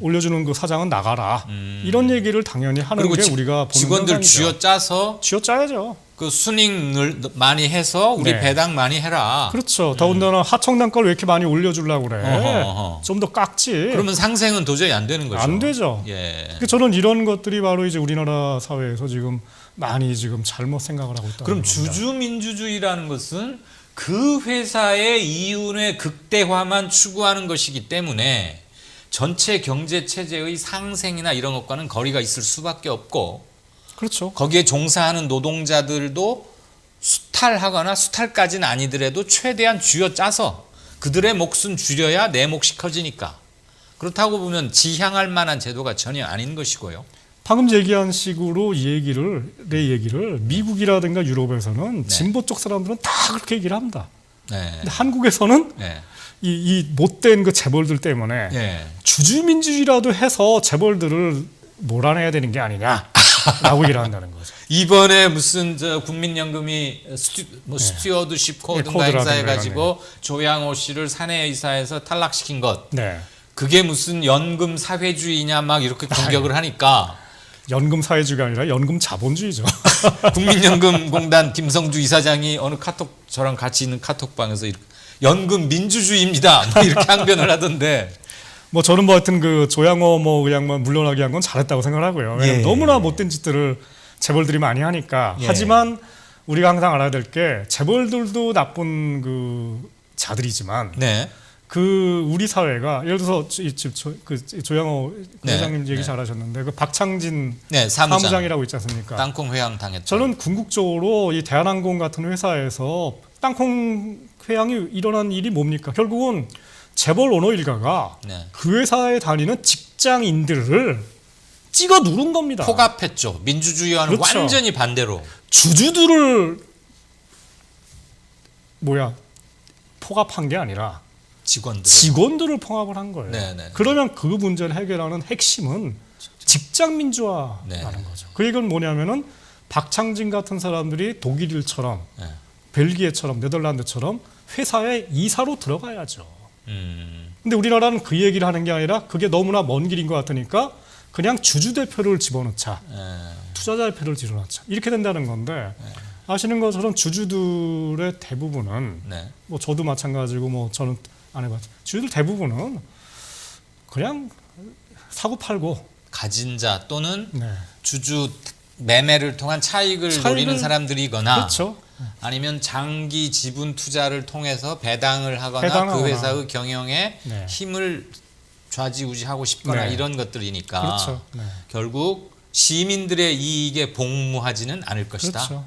B: 올려주는 그 사장은 나가라. 이런 얘기를 당연히 하는 게 우리가 보는
A: 직원들
B: 현상이죠.
A: 쥐어짜서
B: 쥐어짜야죠.
A: 그 순익을 많이 해서 우리
B: 네.
A: 배당 많이 해라.
B: 그렇죠. 더군다나 하청단 걸 왜 이렇게 많이 올려주려고 그래. 좀 더 깎지.
A: 그러면 상생은 도저히 안 되는 거죠.
B: 안 되죠.
A: 예.
B: 그러니까 저는 이런 것들이 바로 이제 우리나라 사회에서 지금 많이 지금 잘못 생각을 하고 있다.
A: 그럼 주주민주주의라는 것은 그 회사의 이윤의 극대화만 추구하는 것이기 때문에 전체 경제 체제의 상생이나 이런 것과는 거리가 있을 수밖에 없고,
B: 그렇죠.
A: 거기에 종사하는 노동자들도 수탈하거나 수탈까지는 아니더라도 최대한 쥐어짜서 그들의 몫은 줄여야 내 몫이 커지니까. 그렇다고 보면 지향할 만한 제도가 전혀 아닌 것이고요.
B: 방금 얘기한 식으로 내 얘기를 미국이라든가 유럽에서는
A: 네.
B: 진보 쪽 사람들은 다 그렇게 얘기를 합니다.
A: 네.
B: 근데 한국에서는
A: 네.
B: 이 못된 그 재벌들 때문에
A: 네.
B: 주주민주주의라도 해서 재벌들을 몰아내야 되는 게 아니냐라고 얘기를 한다는 거죠.
A: 이번에 무슨 저 국민연금이 스튜어드십 코드인가 행사해가지고 조양호 씨를 사내이사에서 탈락시킨 것.
B: 네.
A: 그게 무슨 연금 사회주의냐 막 이렇게 공격을 하니까
B: 연금 사회주의가 아니라 연금 자본주의죠.
A: 국민연금공단 김성주 이사장이 어느 카톡 저랑 같이 있는 카톡방에서 연금 민주주의입니다. 뭐 이렇게 항변을 하던데.
B: 뭐 저는 뭐 하여튼 그 조양호 뭐 그냥 뭐 물러나게 한 건 잘했다고 생각하고요. 왜냐면 너무나 못된 짓들을 재벌들이 많이 하니까. 하지만 우리가 항상 알아야 될 게 재벌들도 나쁜 그 자들이지만
A: 네.
B: 그 우리 사회가 예를 들어서 그 조양호 회장님 얘기 잘하셨는데 그 박창진 사무장이라고 있지 않습니까?
A: 땅콩 회항 당했죠.
B: 저는 궁극적으로 이 대한항공 같은 회사에서 땅콩 회항이 일어난 일이 뭡니까? 결국은 재벌 오너 일가가 그 회사에 다니는 직장인들을 찍어 누른 겁니다.
A: 포갑했죠. 민주주의와는
B: 그렇죠.
A: 완전히 반대로.
B: 주주들을 포갑한 게 아니라 직원들을 포갑을 한 거예요.
A: 네네.
B: 그러면 그 문제를 해결하는 핵심은 직장 민주화라는 거죠. 그 얘기는 뭐냐면은 박창진 같은 사람들이 독일처럼 벨기에처럼 네덜란드처럼 회사에 이사로 들어가야죠. 근데 우리나라는 그 얘기를 하는 게 아니라 그게 너무나 먼 길인 것 같으니까 그냥 주주대표를 집어넣자. 투자자대표를 집어넣자. 이렇게 된다는 건데 아시는 것처럼 주주들의 대부분은 뭐 저도 마찬가지고 뭐 저는 안 해봤죠. 주주들 대부분은 그냥 사고 팔고
A: 가진 자 또는 주주 매매를 통한 차익을 노리는 사람들이거나
B: 그렇죠.
A: 아니면 장기 지분 투자를 통해서 배당을 하거나 그 회사의 경영에 힘을 좌지우지하고 싶거나 이런 것들이니까
B: 그렇죠.
A: 결국 시민들의 이익에 복무하지는 않을 것이다.
B: 그렇죠.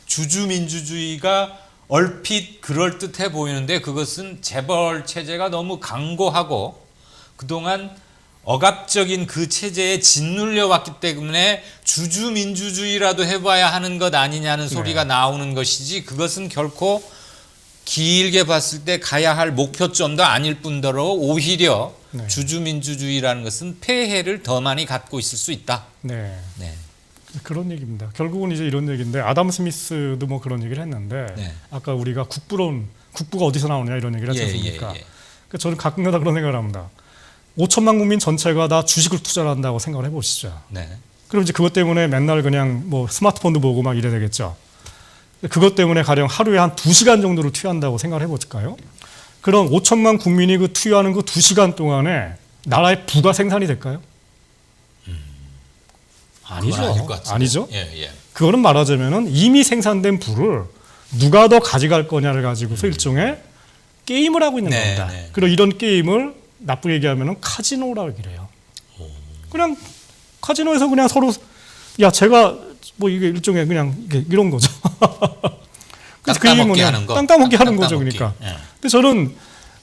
A: 주주민주주의가 얼핏 그럴듯해 보이는데 그것은 재벌 체제가 너무 강고하고 그동안 억압적인 그 체제에 짓눌려 왔기 때문에 주주민주주의라도 해봐야 하는 것 아니냐는 소리가 나오는 것이지 그것은 결코 길게 봤을 때 가야 할 목표점도 아닐 뿐더러 오히려 주주민주주의라는 것은 폐해를 더 많이 갖고 있을 수 있다.
B: 그런 얘기입니다. 결국은 이제 이런 얘기인데 아담 스미스도 뭐 그런 얘기를 했는데 아까 우리가 국부가 어디서 나오느냐 이런 얘기를 하지 않습니까? 그러니까 저는 가끔가다 그런 생각을 합니다. 5천만 국민 전체가 다 주식을 투자를 한다고 생각을 해보시죠. 그럼 이제 그것 때문에 맨날 그냥 뭐 스마트폰도 보고 막 이래야 되겠죠. 그것 때문에 가령 하루에 한 2시간 정도를 투여한다고 생각을 해볼까요? 그럼 5천만 국민이 그 투여하는 그 2시간 동안에 나라의 부가 생산이 될까요? 아니죠. 그거는 말하자면은 이미 생산된 부를 누가 더 가져갈 거냐를 가지고서 일종의 게임을 하고 있는 겁니다. 그리고 이런 게임을 나쁘게 얘기하면은 카지노라고 얘기해요. 그냥 카지노에서 그냥 서로 제가 뭐 이게 일종의 그냥 이런 거죠.
A: 땅 따먹기 하는 거.
B: 땅 따먹기 하는 거죠, 그러니까. 근데 저는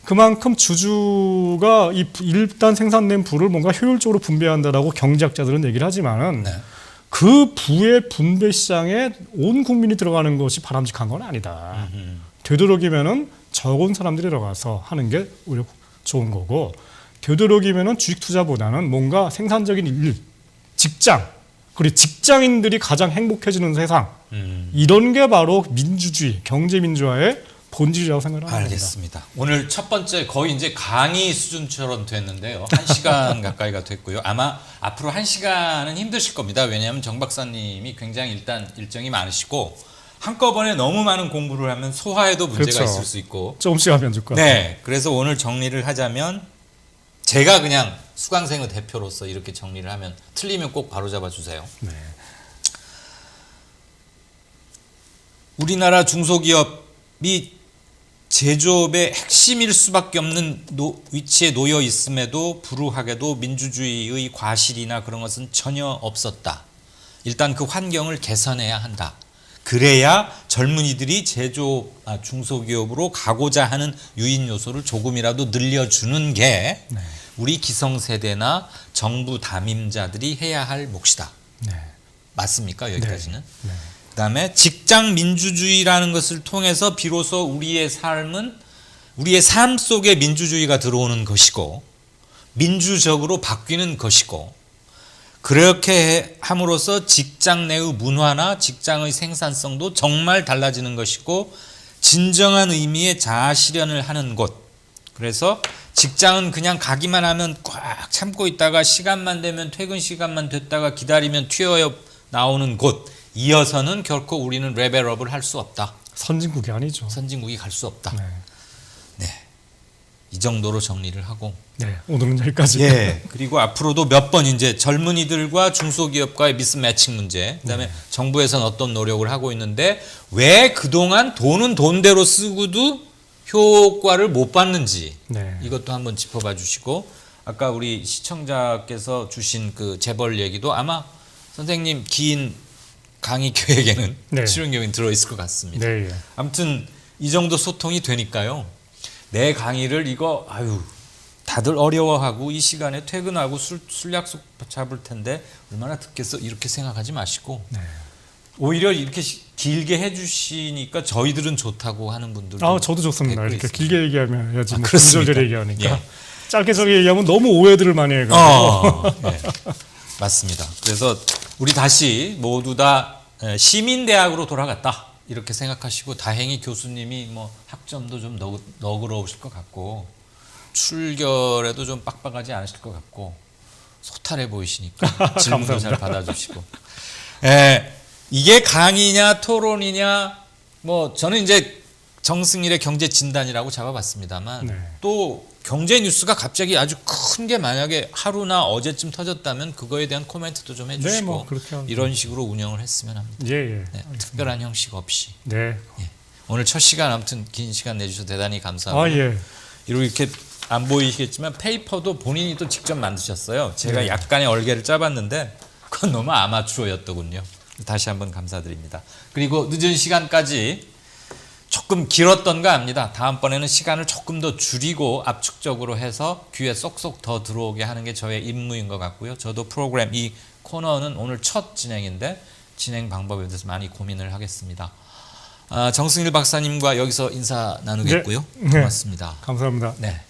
B: 그만큼 주주가 이 일단 생산된 부를 뭔가 효율적으로 분배한다라고 경제학자들은 얘기를 하지만은
A: 네.
B: 그 부의 분배 시장에 온 국민이 들어가는 것이 바람직한 건 아니다. 되도록이면은 적은 사람들이 들어가서 하는 게 오히려 좋은 거고, 되도록이면은 주식 투자보다는 뭔가 생산적인 일, 직장, 그리고 직장인들이 가장 행복해지는 세상, 이런 게 바로 민주주의, 경제 민주화의 본질이라고 생각을 합니다.
A: 알겠습니다. 오늘 첫 번째 거의 이제 강의 수준처럼 됐는데요. 1시간 가까이가 됐고요. 아마 앞으로 1시간은 힘드실 겁니다. 왜냐하면 정 박사님이 굉장히 일단 일정이 많으시고 한꺼번에 너무 많은 공부를 하면 소화에도 문제가
B: 그렇죠.
A: 있을 수 있고.
B: 조금씩 하면 좋을 것 같아요.
A: 네, 그래서 오늘 정리를 하자면 제가 그냥 수강생의 대표로서 이렇게 정리를 하면 틀리면 꼭 바로잡아 주세요.
B: 네.
A: 우리나라 중소기업이 제조업의 핵심일 수밖에 없는 위치에 놓여 있음에도 불우하게도 민주주의의 과실이나 그런 것은 전혀 없었다. 일단 그 환경을 개선해야 한다. 그래야 젊은이들이 중소기업으로 가고자 하는 유인 요소를 조금이라도 늘려주는 게 우리 기성세대나 정부 담임자들이 해야 할 몫이다.
B: 네.
A: 맞습니까? 여기까지는?
B: 네.
A: 그다음에 직장 민주주의라는 것을 통해서 비로소 우리의 삶 속에 민주주의가 들어오는 것이고 민주적으로 바뀌는 것이고, 그렇게 함으로써 직장 내의 문화나 직장의 생산성도 정말 달라지는 것이고 진정한 의미의 자아 실현을 하는 곳. 그래서 직장은 그냥 가기만 하면 꽉 참고 있다가 시간만 되면 퇴근 시간만 됐다가 기다리면 튀어 나오는 곳. 이어서는 결코 우리는 레벨업을 할 수 없다.
B: 선진국이 아니죠.
A: 선진국이 갈 수 없다.
B: 네.
A: 네, 이 정도로 정리를 하고.
B: 네, 오늘은 여기까지.
A: 예. 그리고 앞으로도 몇 번 이제 젊은이들과 중소기업과의 미스매칭 문제, 그다음에 정부에서는 어떤 노력을 하고 있는데 왜 그동안 돈은 돈대로 쓰고도 효과를 못 봤는지
B: 네.
A: 이것도 한번 짚어봐 주시고, 아까 우리 시청자께서 주신 그 재벌 얘기도 아마 선생님 긴 강의 계획에는
B: 네.
A: 실용적인 들어있을 것 같습니다.
B: 네. 예.
A: 아무튼 이 정도 소통이 되니까요. 내 강의를 다들 어려워하고 이 시간에 퇴근하고 술 약속 잡을 텐데 얼마나 듣겠어 이렇게 생각하지 마시고
B: 네.
A: 오히려 이렇게 길게 해주시니까 저희들은 좋다고 하는 분들도
B: 저도 좋습니다.
A: 댓글이
B: 이렇게
A: 있습니다.
B: 길게 얘기하면 해야지 뭐
A: 그렇습니다.
B: 구절절 얘기하니까.
A: 예.
B: 짧게 저게 얘기하면 너무 오해들을 많이 해가지고.
A: 예. 맞습니다. 그래서 우리 다시 모두 다 시민대학으로 돌아갔다 이렇게 생각하시고, 다행히 교수님이 뭐 학점도 좀 너그러우실 것 같고 출결에도 좀 빡빡하지 않으실 것 같고 소탈해 보이시니까 질문도 잘 받아주시고. 이게 강의냐 토론이냐 뭐 저는 이제 정승일의 경제 진단이라고 잡아봤습니다만
B: 네.
A: 또 경제 뉴스가 갑자기 아주 큰 게 만약에 하루나 어제쯤 터졌다면 그거에 대한 코멘트도 좀 해주시고
B: 네, 뭐 그렇게 하면
A: 이런 식으로 운영을 했으면 합니다.
B: 예.
A: 네, 특별한 형식 없이.
B: 네.
A: 예. 오늘 첫 시간 아무튼 긴 시간 내주셔서 대단히 감사하고,
B: 예.
A: 이렇게 안 보이시겠지만 페이퍼도 본인이 또 직접 만드셨어요. 제가
B: 네.
A: 약간의 얼개를 짜봤는데 그건 너무 아마추어였더군요. 다시 한번 감사드립니다. 그리고 늦은 시간까지 조금 길었던가 합니다. 다음번에는 시간을 조금 더 줄이고 압축적으로 해서 귀에 쏙쏙 더 들어오게 하는 게 저의 임무인 것 같고요. 저도 프로그램 이 코너는 오늘 첫 진행인데 진행 방법에 대해서 많이 고민을 하겠습니다. 정승일 박사님과 여기서 인사 나누겠고요.
B: 네.
A: 고맙습니다.
B: 감사합니다.
A: 네.